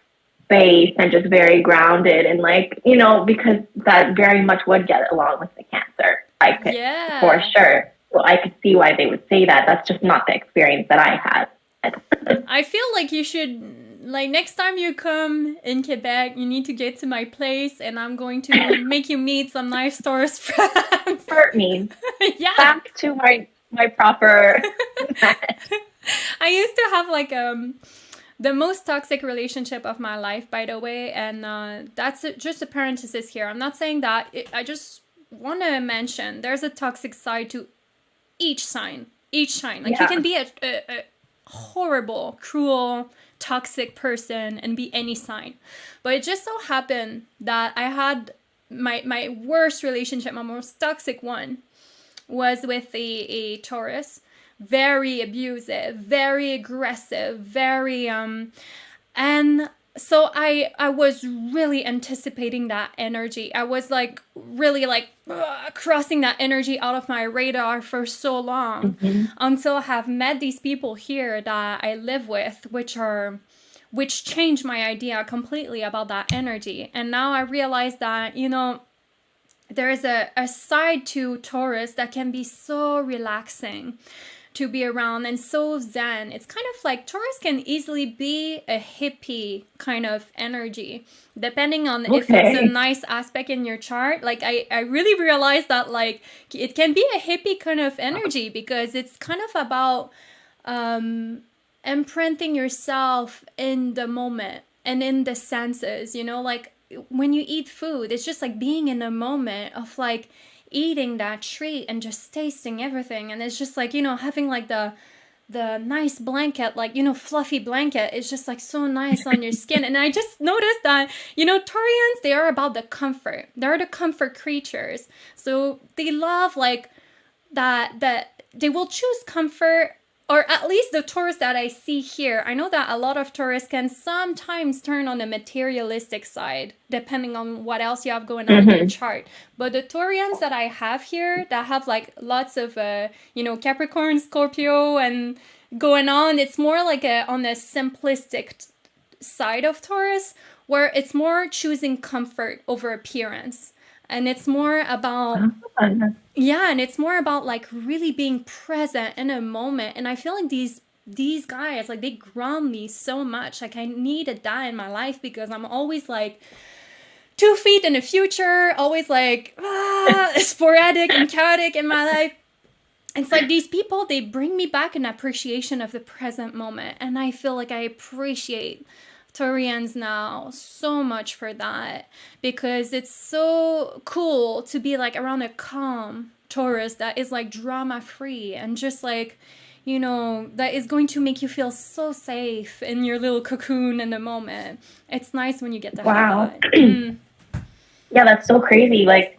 space and just very grounded and like, because that very much would get along with the Cancer. I could, for Yeah. sure. Well, I could see why they would say that. That's just not the experience that I had. I feel like you should, like, next time you come in Quebec, you need to get to my place and I'm going to make you meet some nice tourist friends. Hurt me. Yeah. Back to my proper. I used to have, like, the most toxic relationship of my life, by the way, and that's just a parenthesis here. I'm not saying that. I just want to mention there's a toxic side to each sign. Each sign. Like, you Yeah. can be a horrible, cruel, toxic person and be any sign. But it just so happened that I had my worst relationship, my most toxic one, was with a Taurus. Very abusive, very aggressive, very and so I was really anticipating that energy. I was like really like crossing that energy out of my radar for so long Mm-hmm. until I have met these people here that I live with, which changed my idea completely about that energy. And now I realize that, there is a side to Taurus that can be so relaxing to be around and so zen. It's kind of like Taurus can easily be a hippie kind of energy, depending on if it's a Okay. nice aspect in your chart. Like, I really realized that, like, it can be a hippie kind of energy because it's kind of about imprinting yourself in the moment and in the senses, like when you eat food, it's just like being in the moment of like eating that treat and just tasting everything. And it's just like, having like the nice blanket, like, fluffy blanket is just like so nice on your skin. And I just noticed that, Taurians, they are about the comfort. They're the comfort creatures. So they love like that they will choose comfort, or at least the tourists that I see here. I know that a lot of tourists can sometimes turn on the materialistic side, depending on what else you have going on in your Mm-hmm. chart. But the Taurians that I have here, that have like lots of, Capricorn, Scorpio, and going on, it's more like on the simplistic side of Taurus, where it's more choosing comfort over appearance. And it's more about Fun. yeah, and it's more about like really being present in a moment. And I feel like these guys, like, they ground me so much. Like, I needed that in my life because I'm always like 2 feet in the future, always like sporadic and chaotic in my life. It's like these people, they bring me back an appreciation of the present moment, and I feel like I appreciate Taurians now so much for that, because it's so cool to be like around a calm Taurus that is like drama free and just like, that is going to make you feel so safe in your little cocoon in the moment. It's nice when you get to have Wow. that. Mm. Yeah, that's so crazy. Like,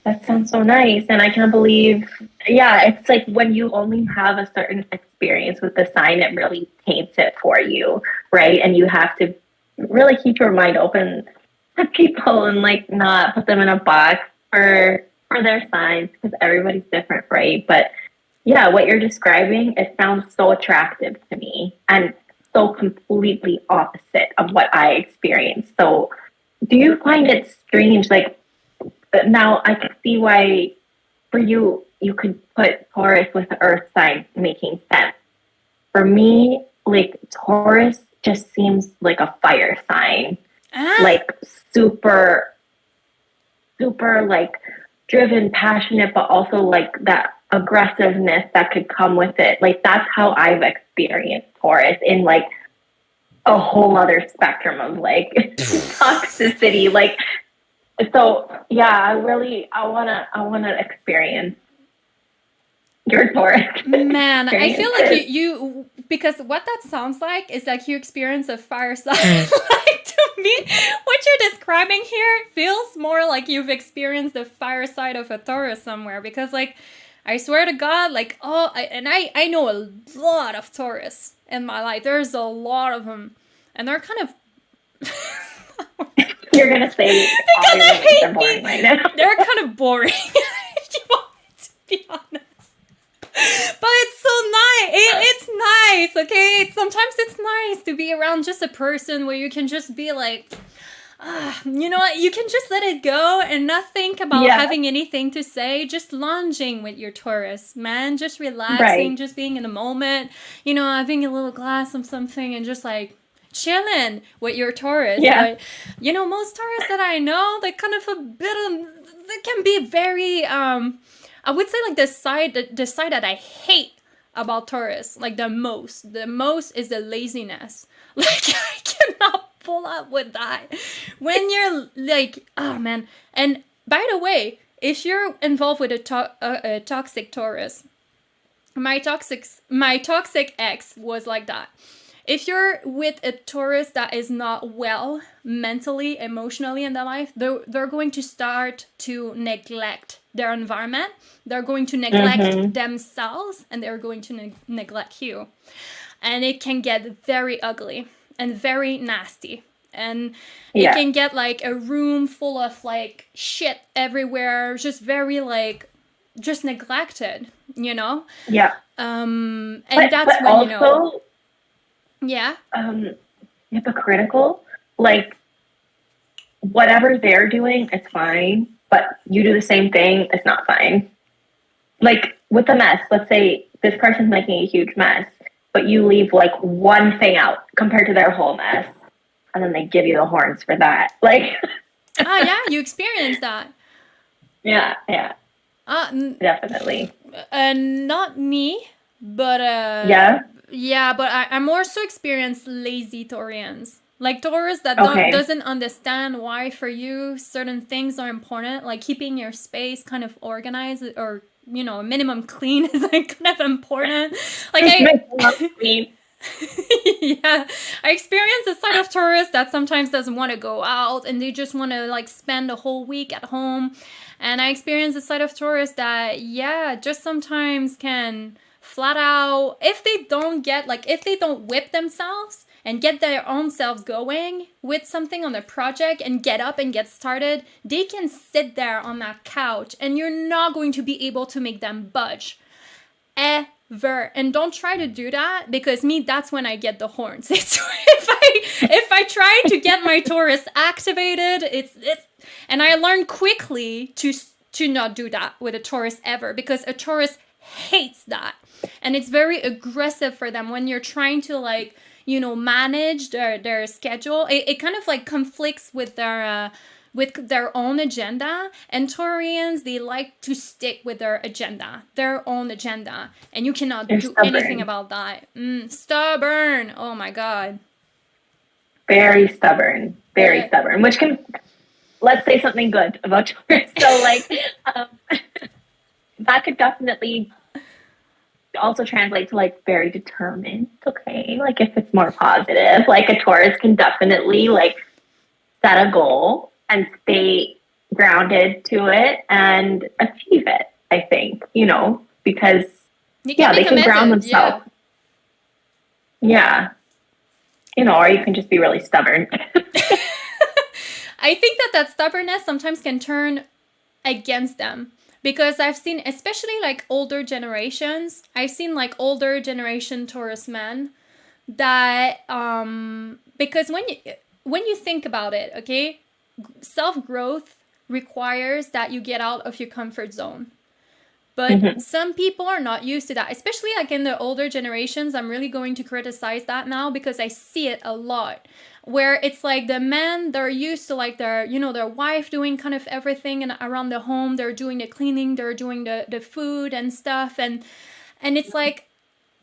that sounds so nice. And I can't believe, yeah, it's like when you only have a certain experience with the sign, it really paints it for you, right? And you have to really keep your mind open to people and like not put them in a box for their signs because everybody's different, right? But yeah, what you're describing, it sounds so attractive to me. And so completely opposite of what I experienced. So do you find it strange? Like, now I can see why for you, you could put Taurus with the earth sign making sense. For me, like Taurus just seems like a fire sign, like super, super like driven, passionate, but also like that aggressiveness that could come with it. Like that's how I've experienced Taurus in like a whole other spectrum of like toxicity. Like, so yeah, I wanna experience your Taurus. Man, I feel like you because what that sounds like is like you experience a fire sign. Like to me, what you're describing here feels more like you've experienced the fire side of a Taurus somewhere. Because like, I swear to God, like I know a lot of Taurus in my life. There's a lot of them, and they're kind of. You're gonna say all your names are boring right now. They're kind of boring. If you want me to be honest. But it's so nice. It's nice, okay? Sometimes it's nice to be around just a person where you can just be like, you know what? You can just let it go and not think about having anything to say. Just lounging with your Taurus, man. Just relaxing, just being in the moment. You know, having a little glass of something and just like chilling with your Taurus. Yeah. But, you know, most Taurus that I know, they kind of they can be very, I would say like the side that I hate about Taurus, like the most is the laziness. Like I cannot pull up with that. When you're like, oh man. And by the way, if you're involved with a toxic Taurus, my toxic ex was like that. If you're with a Taurus that is not well mentally, emotionally in their life, they're going to start to neglect their environment. They're going to neglect themselves, and they're going to neglect you. And it can get very ugly and very nasty. And it can get like a room full of like shit everywhere, just very like, just neglected, you know? Yeah. And but that's when, also, you know. Yeah. Hypocritical. Like, whatever they're doing, it's fine. But you do the same thing, it's not fine. Like, with the mess, let's say this person's making a huge mess, but you leave, like, one thing out compared to their whole mess. And then they give you the horns for that. Like... yeah, you experienced that. Yeah. Definitely. Not me, but... Yeah, but I'm more so experienced lazy Taurians. Like Taurus that doesn't understand why for you certain things are important, like keeping your space kind of organized or, you know, minimum clean is like kind of important. Like yeah, I experience a side of Taurus that sometimes doesn't want to go out and they just want to like spend a whole week at home. And I experience a side of Taurus that, just sometimes can flat out, if they don't whip themselves and get their own selves going with something on the project and get up and get started, they can sit there on that couch and you're not going to be able to make them budge. Ever. And don't try to do that, because that's when I get the horns. It's if I try to get my Taurus activated, it's and I learned quickly to not do that with a Taurus ever, because a Taurus hates that. And it's very aggressive for them when you're trying to like, you know, manage their schedule. It kind of like conflicts with their own agenda. And Taurians, they like to stick with their own agenda. And you cannot do anything about that. Stubborn. Oh my God. Very stubborn. Very stubborn. Which can, let's say something good about Taurus. So like, that could definitely also translate to like very determined. Okay, like if it's more positive, like a Taurus can definitely like set a goal and stay grounded to it and achieve it. I think, you know, because they can ground themselves. Yeah, you know, or you can just be really stubborn. I think that stubbornness sometimes can turn against them. Because I've seen, especially like older generations, I've seen like older generation Taurus men that because when you think about it, okay, self growth requires that you get out of your comfort zone. But Mm-hmm. some people are not used to that, especially like in the older generations. I'm really going to criticize that now because I see it a lot. Where it's like the men, they're used to like their, their wife doing kind of everything and around the home. They're doing the cleaning, they're doing the food and stuff. And it's like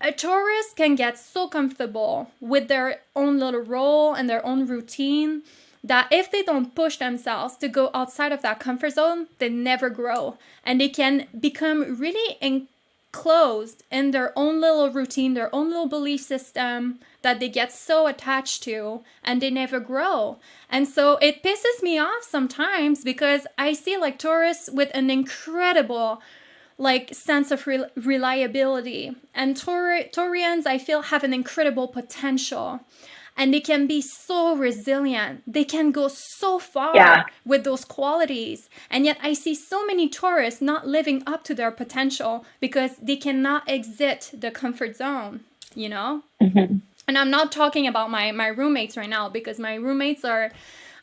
a Taurus can get so comfortable with their own little role and their own routine that if they don't push themselves to go outside of that comfort zone, they never grow. And they can become really enclosed in their own little routine, their own little belief system that they get so attached to, and they never grow. And so it pisses me off sometimes because I see like Taurus with an incredible like sense of reliability, and Taurians I feel have an incredible potential, and they can be so resilient. They can go so far with those qualities. And yet I see so many Taurus not living up to their potential because they cannot exit the comfort zone, Mm-hmm. And I'm not talking about my roommates right now, because my roommates are,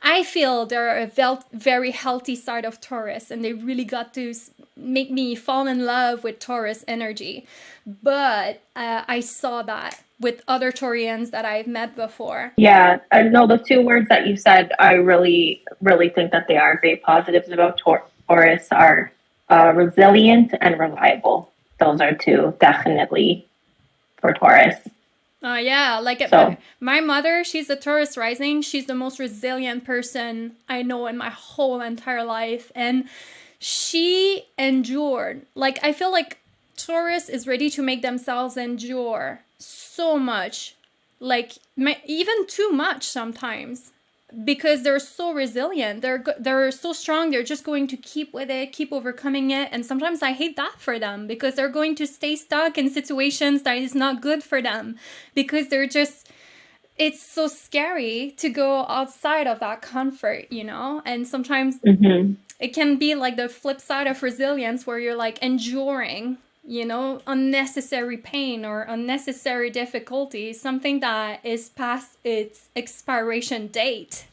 I feel they're a very healthy side of Taurus, and they really got to make me fall in love with Taurus energy. But I saw that with other Taurians that I've met before. Yeah, I know the two words that you said, I really, really think that they are great positives about Taurus are resilient and reliable. Those are two definitely for Taurus. Yeah, like So, my mother, she's a Taurus rising. She's the most resilient person I know in my whole entire life. And she endured. Like, I feel like Taurus is ready to make themselves endure so much. Like, even too much sometimes. Because they're so resilient, they're so strong, they're just going to keep with it, keep overcoming it. And sometimes I hate that for them, because they're going to stay stuck in situations that is not good for them, because it's so scary to go outside of that comfort, and sometimes it can be like the flip side of resilience, where you're like enduring unnecessary pain or unnecessary difficulty, something that is past its expiration date,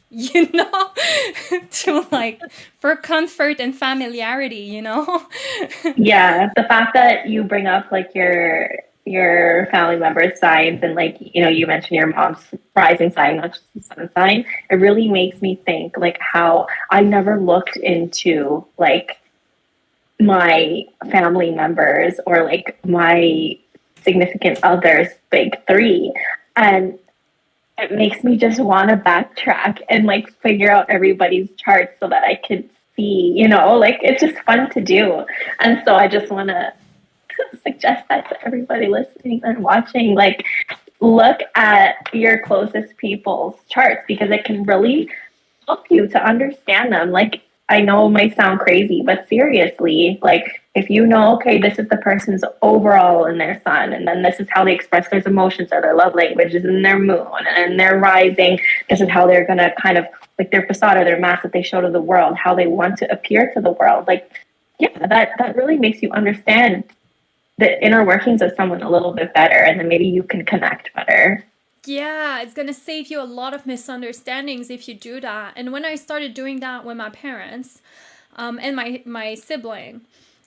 to like for comfort and familiarity, yeah, the fact that you bring up like your family members' signs, and like you mentioned your mom's rising sign, not just the sun sign, it really makes me think like how I never looked into like my family members or like my significant other's big three, and it makes me just want to backtrack and like figure out everybody's charts so that I could see, like it's just fun to do. And so I just want to suggest that to everybody listening and watching, like look at your closest people's charts, because it can really help you to understand them. Like, I know it might sound crazy, but seriously, like if okay, this is the person's overall in their sun, and then this is how they express their emotions or their love languages in their moon and their rising, this is how they're gonna kind of like their facade or their mask that they show to the world, how they want to appear to the world. Like, yeah, that really makes you understand the inner workings of someone a little bit better, and then maybe you can connect better. Yeah, it's gonna save you a lot of misunderstandings if you do that. And when I started doing that with my parents, and my sibling,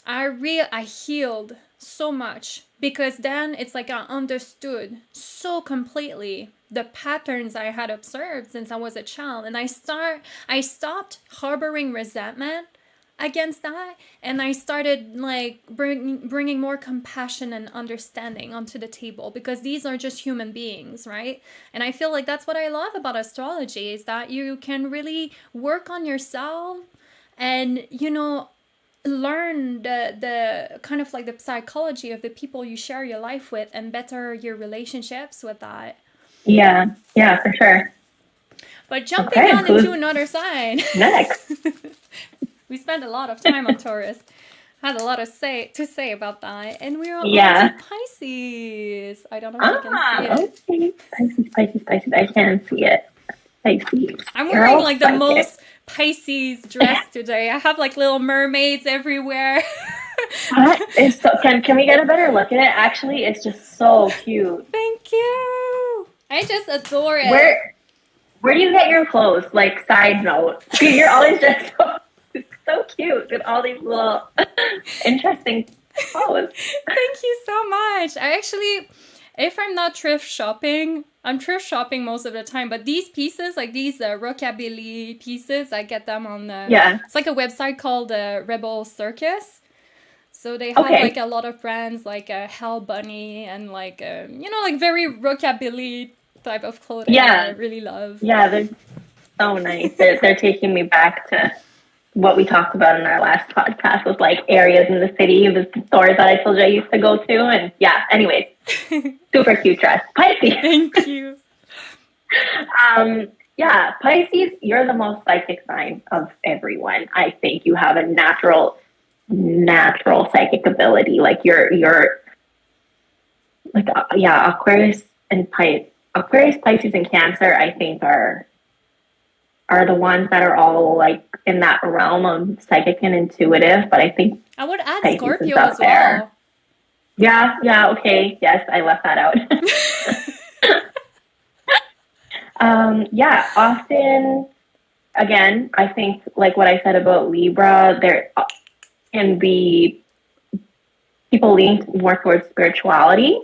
I healed so much, because then it's like I understood so completely the patterns I had observed since I was a child, and I stopped harboring resentment against that, and I started like bringing more compassion and understanding onto the table, because these are just human beings, right? And I feel like that's what I love about astrology, is that you can really work on yourself and learn the kind of like the psychology of the people you share your life with, and better your relationships with that. Yeah, for sure. But jumping on into another sign next. We spent a lot of time on Taurus. Had a lot to say about that, and we're on to Pisces. I don't know if you can see it. Okay. Pisces. I can see it. Pisces. I'm wearing like the most Pisces dress today. I have like little mermaids everywhere. That is so. Can we get a better look at it? Actually, it's just so cute. Thank you. I just adore it. Where do you get your clothes? Like, side note, you're always just so cute with all these little interesting clothes. Thank you so much. I actually, if I'm not thrift shopping, I'm thrift shopping most of the time. But these pieces, like these rockabilly pieces, I get them on it's like a website called Rebel Circus. So they have like a lot of brands like Hell Bunny and like like very rockabilly type of clothing that I really love. Yeah, they're so nice. They're taking me back to what we talked about in our last podcast with like areas in the city, the stores that I told you I used to go to. And yeah, anyways, super cute dress. Pisces. Thank you. Yeah, Pisces, you're the most psychic sign of everyone. I think you have a natural psychic ability. Like you're like, Aquarius, Pisces, and Cancer, I think are the ones that are all like in that realm of psychic and intuitive. But I think I would add Pisces Scorpio as well. There. Yeah, okay. Yes, I left that out. Often, again, I think like what I said about Libra, there can be people lean more towards spirituality,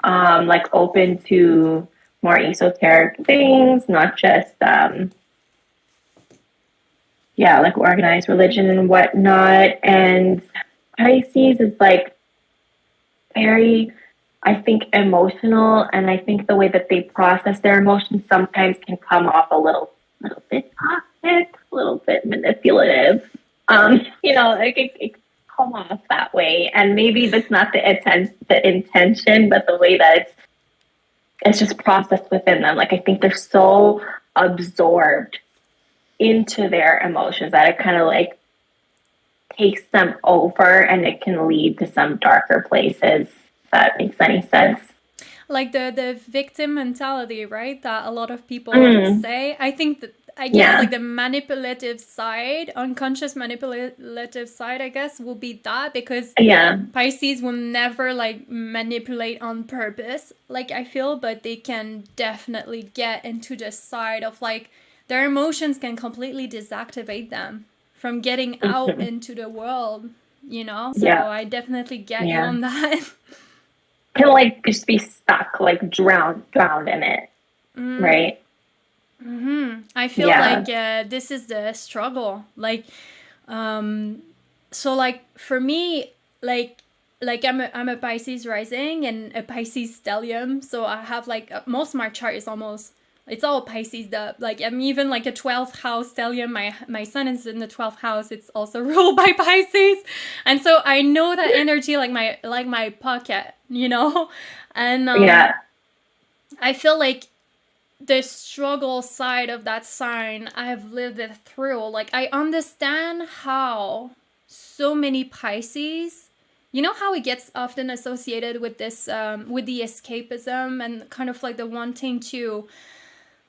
like open to more esoteric things, not just like organized religion and whatnot. And Pisces is like very, I think, emotional, and I think the way that they process their emotions sometimes can come off a little bit toxic, a little bit manipulative. It can come off that way, and maybe that's not the intention, but the way that it's just processed within them. Like I think they're so absorbed into their emotions that it kind of like takes them over, and it can lead to some darker places. If that makes any sense. Like the victim mentality, right? That a lot of people say. I think that like the manipulative side, unconscious manipulative side, I guess, will be that, because Pisces will never like manipulate on purpose, like I feel, but they can definitely get into the side of like their emotions can completely deactivate them from getting out into the world, So I definitely get you on that. Can like just be stuck, like drowned in it, right? I feel like this is the struggle. Like, so like for me, like I'm a Pisces rising and a Pisces stellium. So I have like most of my chart is it's all Pisces. Like I'm even like a 12th house stellium. My sun is in the 12th house. It's also ruled by Pisces, and so I know that energy like my pocket, and I feel like the struggle side of that sign, I have lived it through. Like I understand how so many Pisces, how it gets often associated with this, with the escapism and kind of like the wanting to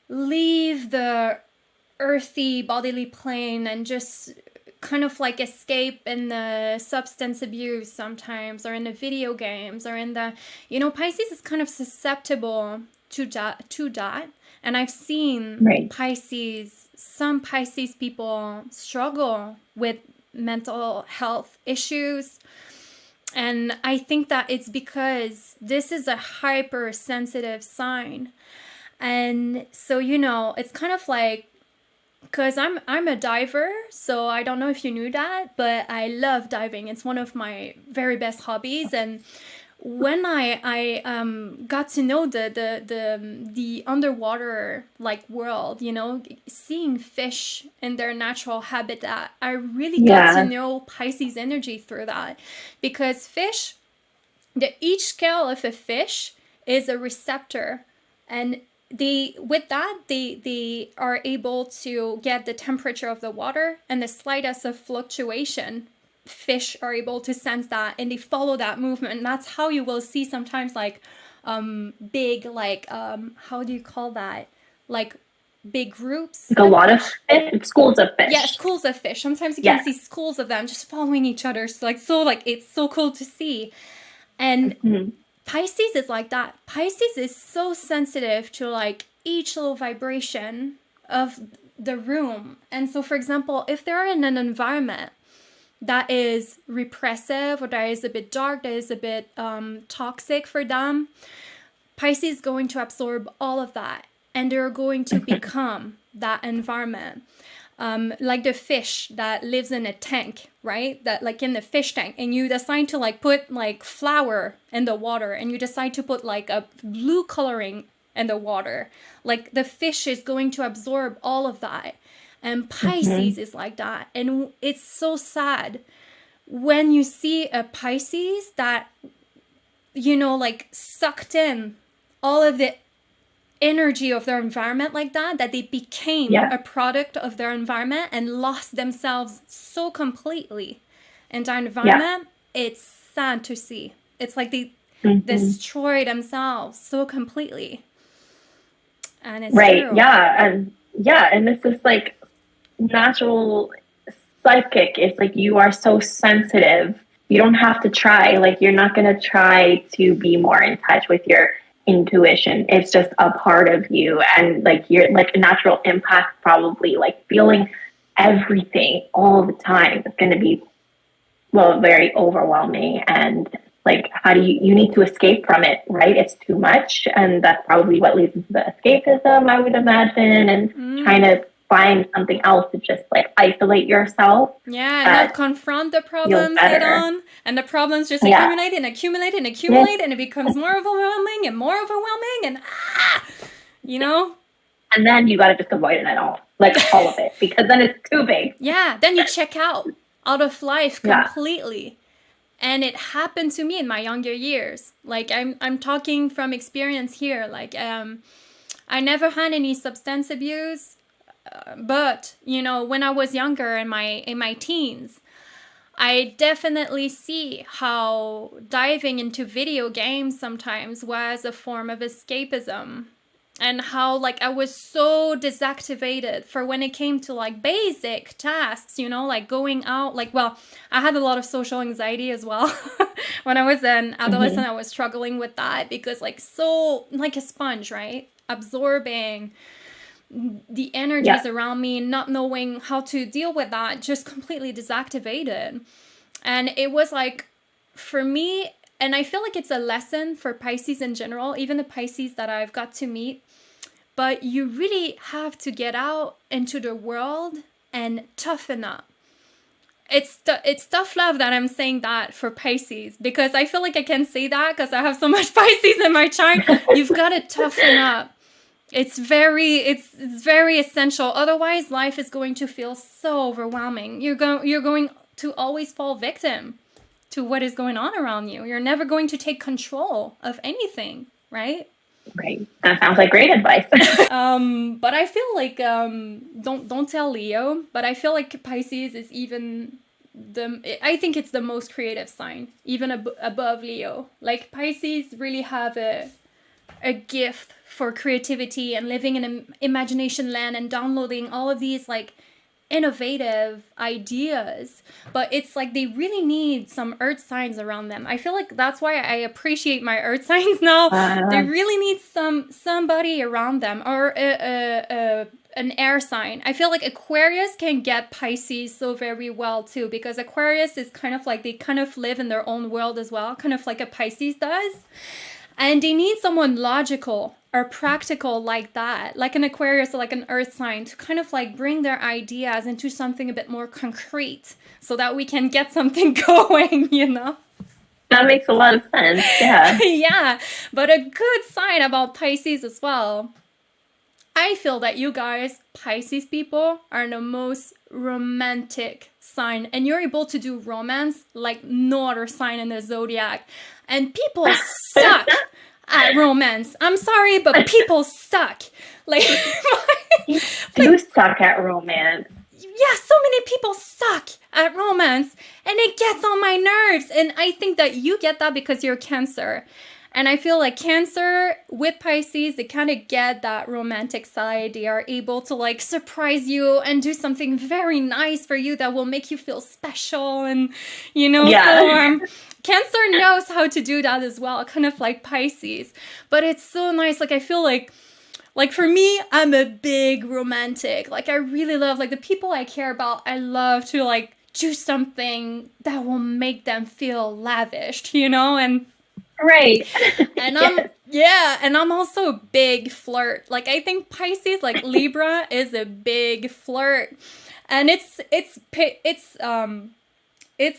leave the earthy bodily plane and just kind of like escape in the substance abuse sometimes, or in the video games, or in the, Pisces is kind of susceptible to that. And I've seen some Pisces people struggle with mental health issues. And I think that it's because this is a hypersensitive sign. And so, it's kind of like, because I'm a diver, so I don't know if you knew that, but I love diving. It's one of my very best hobbies. And when I got to know the underwater like world, seeing fish in their natural habitat, I really got to know Pisces energy through that, because fish, each scale of a fish is a receptor, and they are able to get the temperature of the water, and the slightest of fluctuation, fish are able to sense that, and they follow that movement. And that's how you will see sometimes like big, like how do you call that, like big groups, like a lot of schools of fish. Schools of fish. Sometimes you can see schools of them just following each other. So it's so cool to see. And Pisces is like that. Pisces is so sensitive to like each little vibration of the room. And so, for example, if they're in an environment that is repressive or that is a bit dark, that is a bit toxic for them, Pisces is going to absorb all of that, and they're going to become that environment. Like the fish that lives in a tank, right? That like in the fish tank, and you decide to like put like flour in the water, and you decide to put like a blue coloring in the water. Like the fish is going to absorb all of that. And Pisces is like that. And it's so sad when you see a Pisces that, you know, like sucked in all of the energy of their environment like that they became a product of their environment and lost themselves so completely in their environment. It's sad to see. It's like they destroy themselves so completely. And it's true. And this is like natural psychic. It's like you are so sensitive. You don't have to try. Like you're not going to try to be more in touch with your intuition. It's just a part of you, and like you're like a natural impact, probably like feeling everything all the time. It's going to be very overwhelming, and like how do you need to escape from it, right? It's too much, and that's probably what leads into the escapism, I would imagine, and trying to find something else to just like isolate yourself. Yeah, not confront the problems head on, and the problems just accumulate and accumulate and accumulate, and it becomes more overwhelming and more overwhelming, and you know. And then you got to just avoid it at all, like all of it, because then it's too big. Yeah, then you check out of life completely. And it happened to me in my younger years. Like I'm talking from experience here. Like I never had any substance abuse. But, you know, when I was younger in my teens, I definitely see how diving into video games sometimes was a form of escapism, and how like I was so desactivated for when it came to like basic tasks, you know, like going out. Like, well, I had a lot of social anxiety as well. When I was an adolescent, I was struggling with that because like so like a sponge, right? Absorbing the energies around me, not knowing how to deal with that, just completely desactivated. And it was like, for me, and I feel like it's a lesson for Pisces in general, even the Pisces that I've got to meet, but you really have to get out into the world and toughen up. It's tough love that I'm saying that for Pisces, because I feel like I can say that because I have so much Pisces in my chart. You've got to toughen up. It's very essential. Otherwise, life is going to feel so overwhelming. You're going to always fall victim to what is going on around you. You're never going to take control of anything, right? Right. That sounds like great advice. But I feel like don't tell Leo, but I feel like Pisces is even I think it's the most creative sign, even above Leo. Like Pisces really have a gift for creativity and living in an imagination land and downloading all of these like innovative ideas, but it's like they really need some earth signs around them. I feel like that's why I appreciate my earth signs now. They really need somebody around them, or an air sign. I feel like Aquarius can get Pisces so very well too, because Aquarius is kind of like they kind of live in their own world as well, kind of like a Pisces does. And they need someone logical or practical like that, like an Aquarius or like an earth sign, to kind of like bring their ideas into something a bit more concrete so that we can get something going, you know? That makes a lot of sense, yeah. Yeah, but a good sign about Pisces as well, I feel that you guys, Pisces people, are the most romantic sign, and you're able to do romance like no other sign in the zodiac. And people suck at romance. I'm sorry, but people suck. Like, you suck at romance. Yeah, so many people suck at romance, and it gets on my nerves. And I think that you get that because you're Cancer. And I feel like Cancer with Pisces, they kind of get that romantic side. They are able to like surprise you and do something very nice for you that will make you feel special. And, so Yeah. Cancer knows how to do that as well, kind of like Pisces. But it's so nice. Like, I feel like for me, I'm a big romantic. Like I really love like the people I care about. I love to like do something that will make them feel lavished, and Right. and Yes. I'm also a big flirt. Like I think Pisces, like Libra, is a big flirt, and it's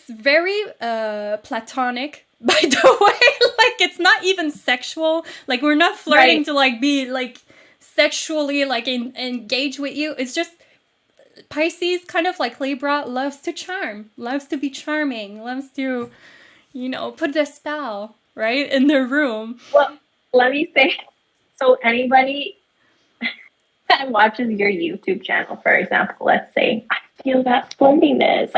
very platonic. By the way, like it's not even sexual. Like we're not flirting Right. to like be like sexually like engage with you. It's just Pisces, kind of like Libra, loves to charm, loves to be charming, loves to, put the spell right in their room. Well, let me say, so anybody that watches your YouTube channel, for example, let's say, I feel that flirtiness.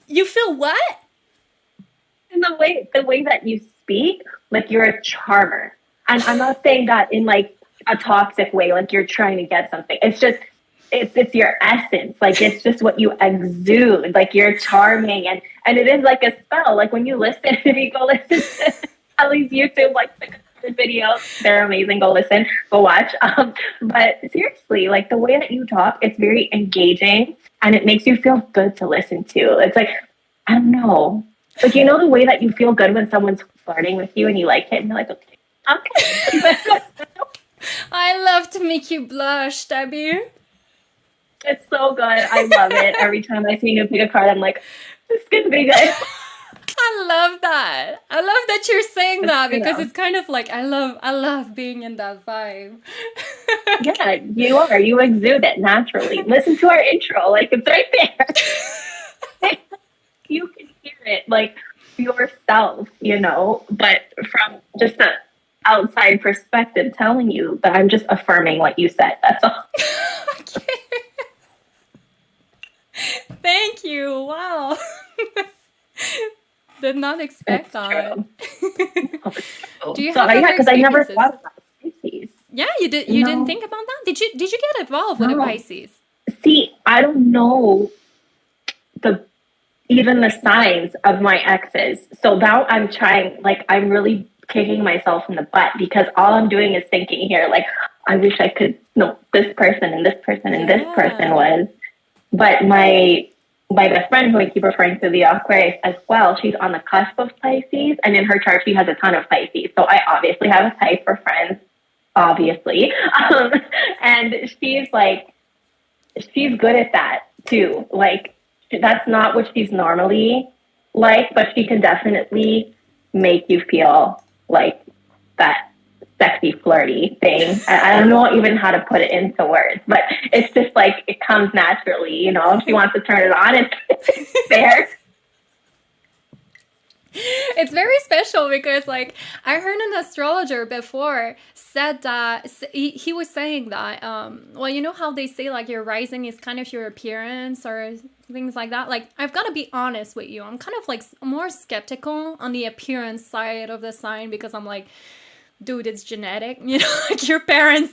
You feel what? And the way that you speak, like you're a charmer. And I'm not saying that in like a toxic way, like you're trying to get something. It's just it's your essence. Like it's just what you exude. Like you're charming and it is like a spell. Like when you listen, if you go listen to at least YouTube, like the videos, they're amazing. Go listen, go watch. But seriously, like the way that you talk, it's very engaging and it makes you feel good to listen to. It's like, I don't know. Like the way that you feel good when someone's flirting with you and you like it and you're like, okay, okay. I love to make you blush, Debbie. It's so good. I love it. Every time I see you pick a card, I'm like, this is gonna be good. I love that. I love that you're saying that because it's kind of like I love being in that vibe. Yeah, you are. You exude it naturally. Listen to our intro. Like it's right there. You can hear it like yourself, but from just an outside perspective telling you that I'm just affirming what you said. That's all. Okay. Thank you. Wow. Did not expect that. Do you have other because I never experiences? thought about Pisces. Yeah, you did. You didn't think about that? Did you get involved with a Pisces? See, I don't know even the signs of my exes. So now I'm trying, like, I'm really kicking myself in the butt because all I'm doing is thinking here, like, I wish I could know this person and this person and this person was. But my best friend, who I keep referring to, the Aquarius as well, she's on the cusp of Pisces, and in her chart she has a ton of Pisces. So I obviously have a type for friends, obviously. And she's good at that too. Like, that's not what she's normally like, but she can definitely make you feel like that sexy, flirty thing. I don't know even how to put it into words, but it's just like it comes naturally, If she wants to turn it on, it's there. It's very special because, like, I heard an astrologer before said that he was saying that, well, you know how they say, like, your rising is kind of your appearance or things like that? Like, I've got to be honest with you. I'm kind of, like, more skeptical on the appearance side of the sign because I'm like, dude, it's genetic. Like your parents,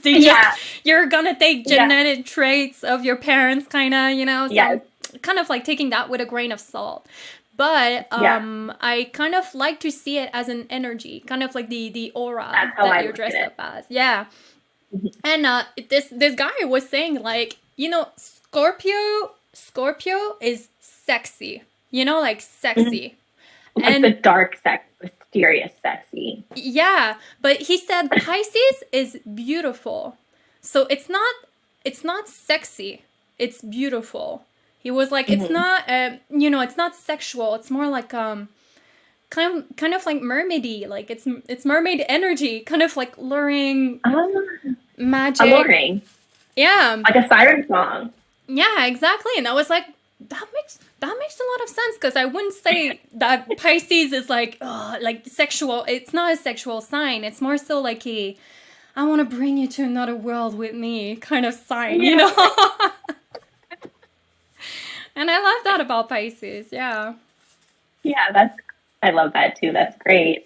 you're gonna take genetic traits of your parents, kind of, so kind of like taking that with a grain of salt. But I kind of like to see it as an energy, kind of like the aura that you're dressed up as. Yeah. Mm-hmm. And this guy was saying, like, Scorpio is sexy. Like sexy. Mm-hmm. Like the dark sex, mysterious sexy. Yeah, but he said Pisces is beautiful. So it's not sexy. It's beautiful. He was like, it's not, it's not sexual. It's more like, kind of like mermaidy. Like it's mermaid energy, kind of like luring, magic. Alluring. Yeah. Like a siren song. Yeah, exactly. And I was like, that makes a lot of sense because I wouldn't say that Pisces is like sexual. It's not a sexual sign. It's more so like I want to bring you to another world with me kind of sign, And I love that about Pisces. Yeah. Yeah, I love that too. That's great.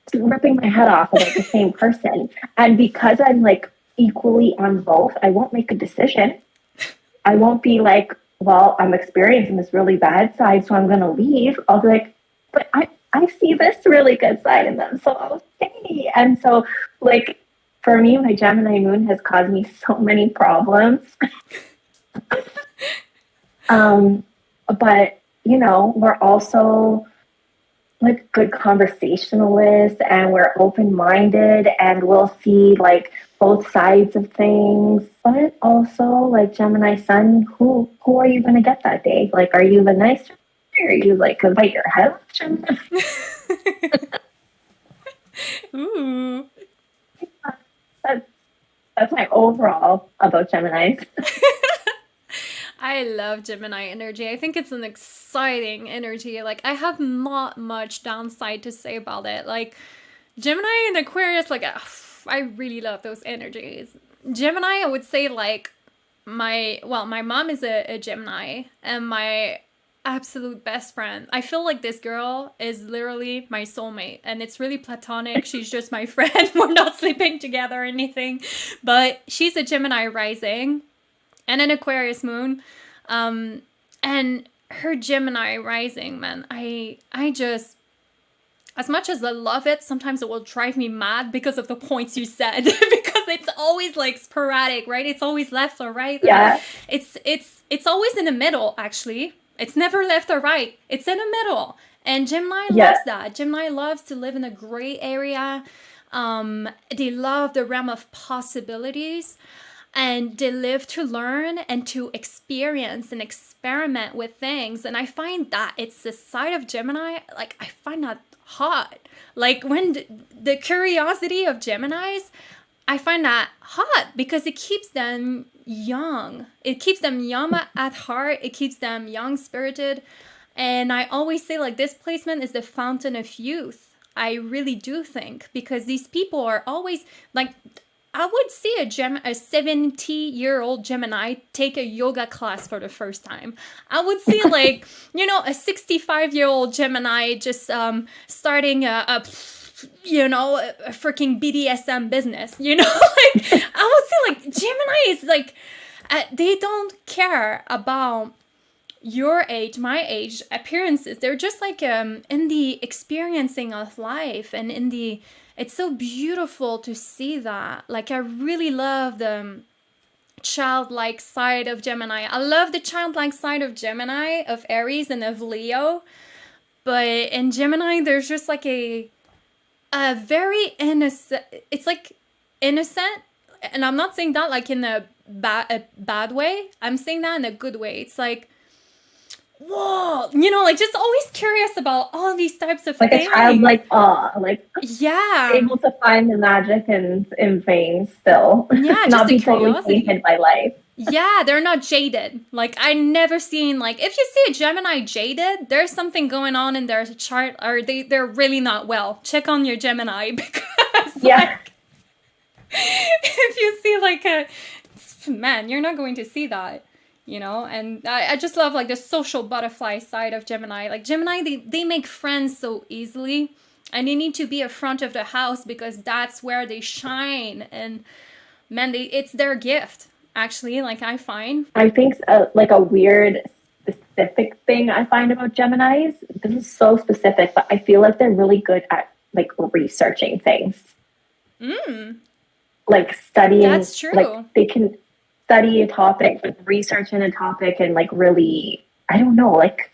ripping my head off about the same person. And because I'm like equally on both, I won't make a decision. I won't be like, well, I'm experiencing this really bad side, so I'm going to leave. I'll be like, but I see this really good side in them, so I'll stay. And so, like, for me, my Gemini moon has caused me so many problems. But, you know, we're also like good conversationalists and we're open-minded and we'll see like both sides of things. But also, like Gemini sun, who are you going to get that day? Like, are you the nice or are you like a bite your head off Gemini? Ooh. That's my overall about Geminis. I love Gemini energy. I think it's an exciting energy. Like, I have not much downside to say about it. Like, Gemini and Aquarius, like, I really love those energies. Gemini, I would say, like, my mom is a Gemini, and my absolute best friend. I feel like this girl is literally my soulmate, and it's really platonic. She's just my friend. We're not sleeping together or anything, but she's a Gemini rising and an Aquarius moon. And her Gemini rising, man, I just, as much as I love it, sometimes it will drive me mad because of the points you said. Because it's always like sporadic, right? It's always left or right. Yeah. It's always in the middle, actually. It's never left or right. It's in the middle. And Gemini Yeah. loves that. Gemini loves to live in a gray area. They love the realm of possibilities. And they live to learn and to experience and experiment with things. And I find that it's the side of Gemini, like, I find that hot. Like, when the curiosity of Geminis, I find that hot because it keeps them young. It keeps them young at heart. It keeps them young-spirited. And I always say, like, this placement is the fountain of youth. I really do think, because these people are always, like, I would see a 70-year-old Gemini take a yoga class for the first time. I would see, like, you know, a 65-year-old Gemini just starting a freaking BDSM business, you know? Like, I would say, like, Gemini is, like, they don't care about your age, my age, appearances. They're just, like, in the experiencing of life and in the... It's so beautiful to see that. Like, I really love the childlike side of Gemini. I love the childlike side of Gemini, of Aries, and of Leo. But in Gemini, there's just like a very innocent... It's like innocent. And I'm not saying that like in a bad way. I'm saying that in a good way. It's like, whoa, you know, like just always curious about all these types of like things. Like a childlike awe, like yeah, able to find the magic in things still. Yeah, not just be the totally curiosity. tainted by life. Yeah, they're not jaded. Like, I never seen, like, if you see a Gemini jaded, there's something going on in their chart, or they're really not well. Check on your Gemini, because like, if you see like man, you're not going to see that. You know, and I just love like the social butterfly side of Gemini. Like Gemini, they make friends so easily, and they need to be at front of the house because that's where they shine. And man, it's their gift, actually. Like I think like a weird specific thing I find about Geminis. This is so specific, but I feel like they're really good at like researching things. Like studying. That's true. Like they can study a topic, like research in a topic, and like really, I don't know, like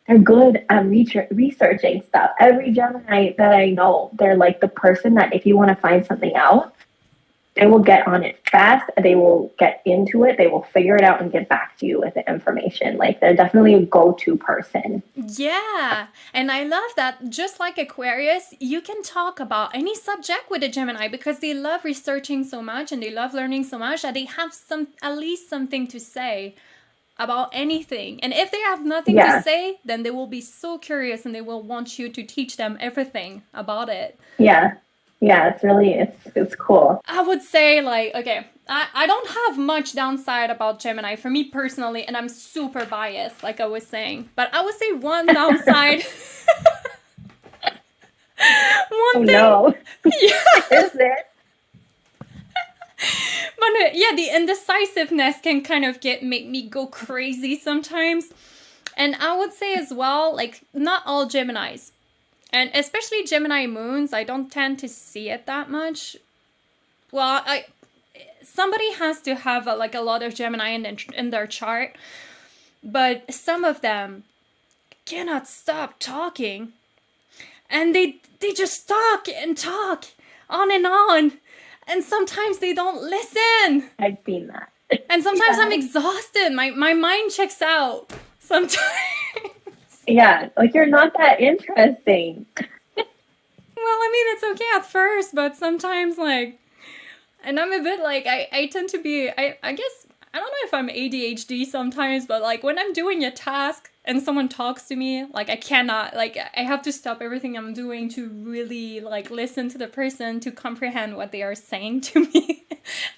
they're good at researching stuff. Every Gemini that I know, they're like the person that if you want to find something out, they will get on it fast. They will get into it. They will figure it out and get back to you with the information. Like they're definitely a go-to person. Yeah. And I love that just like Aquarius, you can talk about any subject with a Gemini because they love researching so much and they love learning so much that they have at least something to say about anything. And if they have nothing to say, then they will be so curious and they will want you to teach them everything about it. Yeah, it's really, it's cool. I would say like, okay, I don't have much downside about Gemini for me personally, and I'm super biased, like I was saying. But I would say one downside, Oh thing. no. Yeah. Is it? But yeah, the indecisiveness can kind of make me go crazy sometimes. And I would say as well, like, not all Geminis, and especially Gemini moons, I don't tend to see it that much. Well, somebody has to have like a lot of Gemini in their chart, but some of them cannot stop talking, and they just talk and talk on and on, and sometimes they don't listen. I've seen that. And sometimes Yeah. I'm exhausted. My mind checks out sometimes. Yeah, like you're not that interesting. Well, I mean, it's okay at first, but sometimes, like, and I'm a bit like, I tend to be, I guess, I don't know if I'm ADHD sometimes, but like when I'm doing a task and someone talks to me, like I cannot, like I have to stop everything I'm doing to really like listen to the person to comprehend what they are saying to me.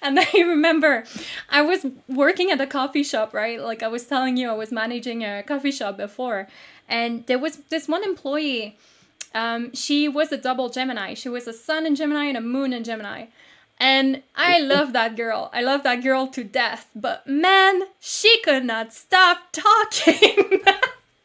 And I remember I was working at a coffee shop, right? Like I was telling you, I was managing a coffee shop before, and there was this one employee. She was a double Gemini. She was a sun in Gemini and a moon in Gemini. And I love that girl. I love that girl to death. But man, she could not stop talking.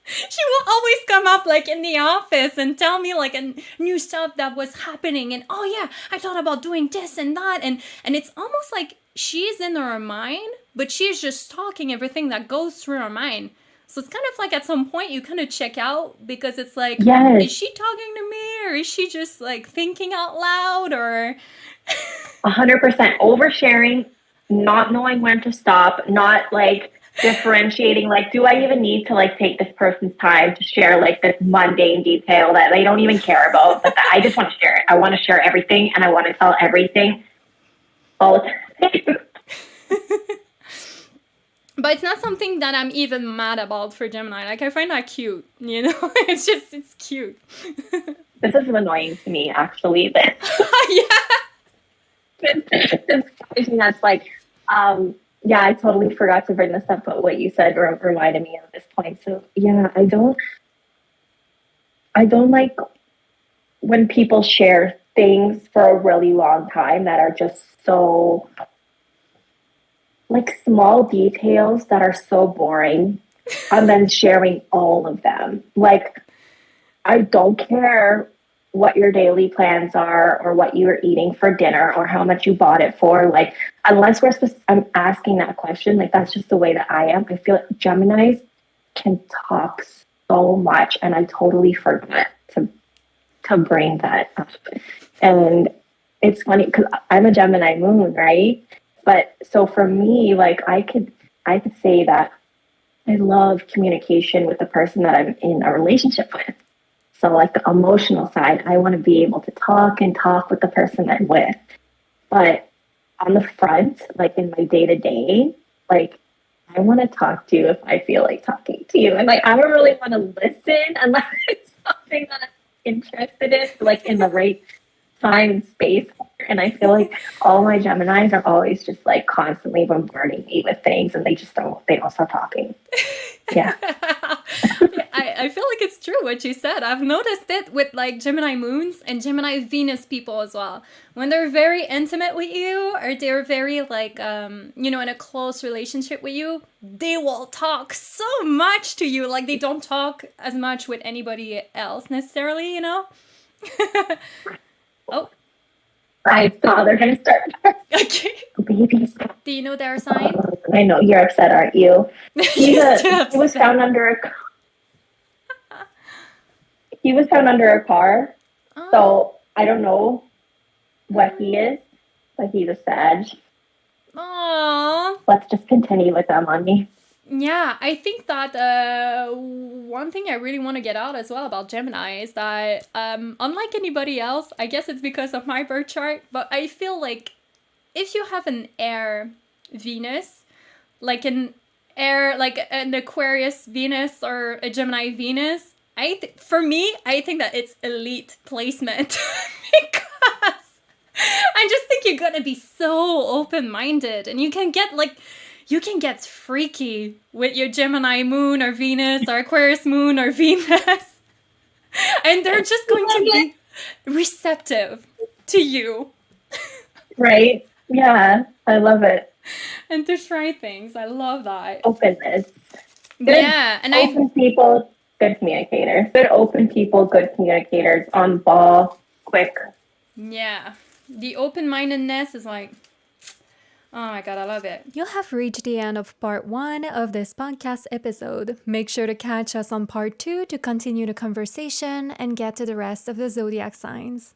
She will always come up like in the office and tell me like a new stuff that was happening. And oh yeah, I thought about doing this and that. And it's almost like she's in her mind, but she's just talking everything that goes through her mind. So it's kind of like at some point you kind of check out because it's like, Yes. Is she talking to me or is she just like thinking out loud or... 100% oversharing, not knowing when to stop, not like differentiating, like, do I even need to like take this person's time to share like this mundane detail that they don't even care about, but I just want to share it. I want to share everything and I want to tell everything all the time. But it's not something that I'm even mad about for Gemini. Like, I find that cute, you know? It's cute. This is annoying to me, actually. That Yeah. this situation that's like, yeah, I totally forgot to bring this up, but what you said reminded me of this point. So yeah, I don't like when people share things for a really long time that are just so like small details that are so boring and then sharing all of them. Like, I don't care what your daily plans are or what you were eating for dinner or how much you bought it for. Like, unless I'm asking that question, like that's just the way that I am. I feel like Geminis can talk so much and I totally forgot to bring that up. And it's funny because I'm a Gemini moon, right? But so for me, like I could say that I love communication with the person that I'm in a relationship with. So like the emotional side, I want to be able to talk with the person I'm with. But on the front, like in my day to day, like I want to talk to you if I feel like talking to you. And like I don't really want to listen unless it's something that I'm interested in, like in the right time and space. And I feel like all my Geminis are always just like constantly bombarding me with things and they don't stop talking. Yeah. I feel like it's true what you said. I've noticed it with like Gemini moons and Gemini Venus people as well. When they're very intimate with you or they're very like, you know, in a close relationship with you, they will talk so much to you. Like they don't talk as much with anybody else necessarily, you know? Oh. I saw they're going to start. Okay. Babies. Do you know their sign? I know. You're upset, aren't you? He was found under a car. Oh. So I don't know what he is, but he's a Sag. Aww. Let's just continue with them on me. Yeah, I think that one thing I really want to get out as well about Gemini is that unlike anybody else, I guess it's because of my birth chart, but I feel like if you have an air Venus, like an Aquarius Venus or a Gemini Venus, for me, I think that it's elite placement because I just think you're gonna be so open-minded and you can get freaky with your Gemini moon or Venus or Aquarius moon or Venus. And they're just going to be... receptive to you. Right? Yeah, I love it. And to try things. I love that. Openness. Good Yeah, and open people, good communicators. Good open people, good communicators. On ball, quick. yeah, the open-mindedness is like, oh my god, I love it. You'll have reached the end of part 1 of this podcast episode. Make sure to catch us on part 2 to continue the conversation and get to the rest of the zodiac signs.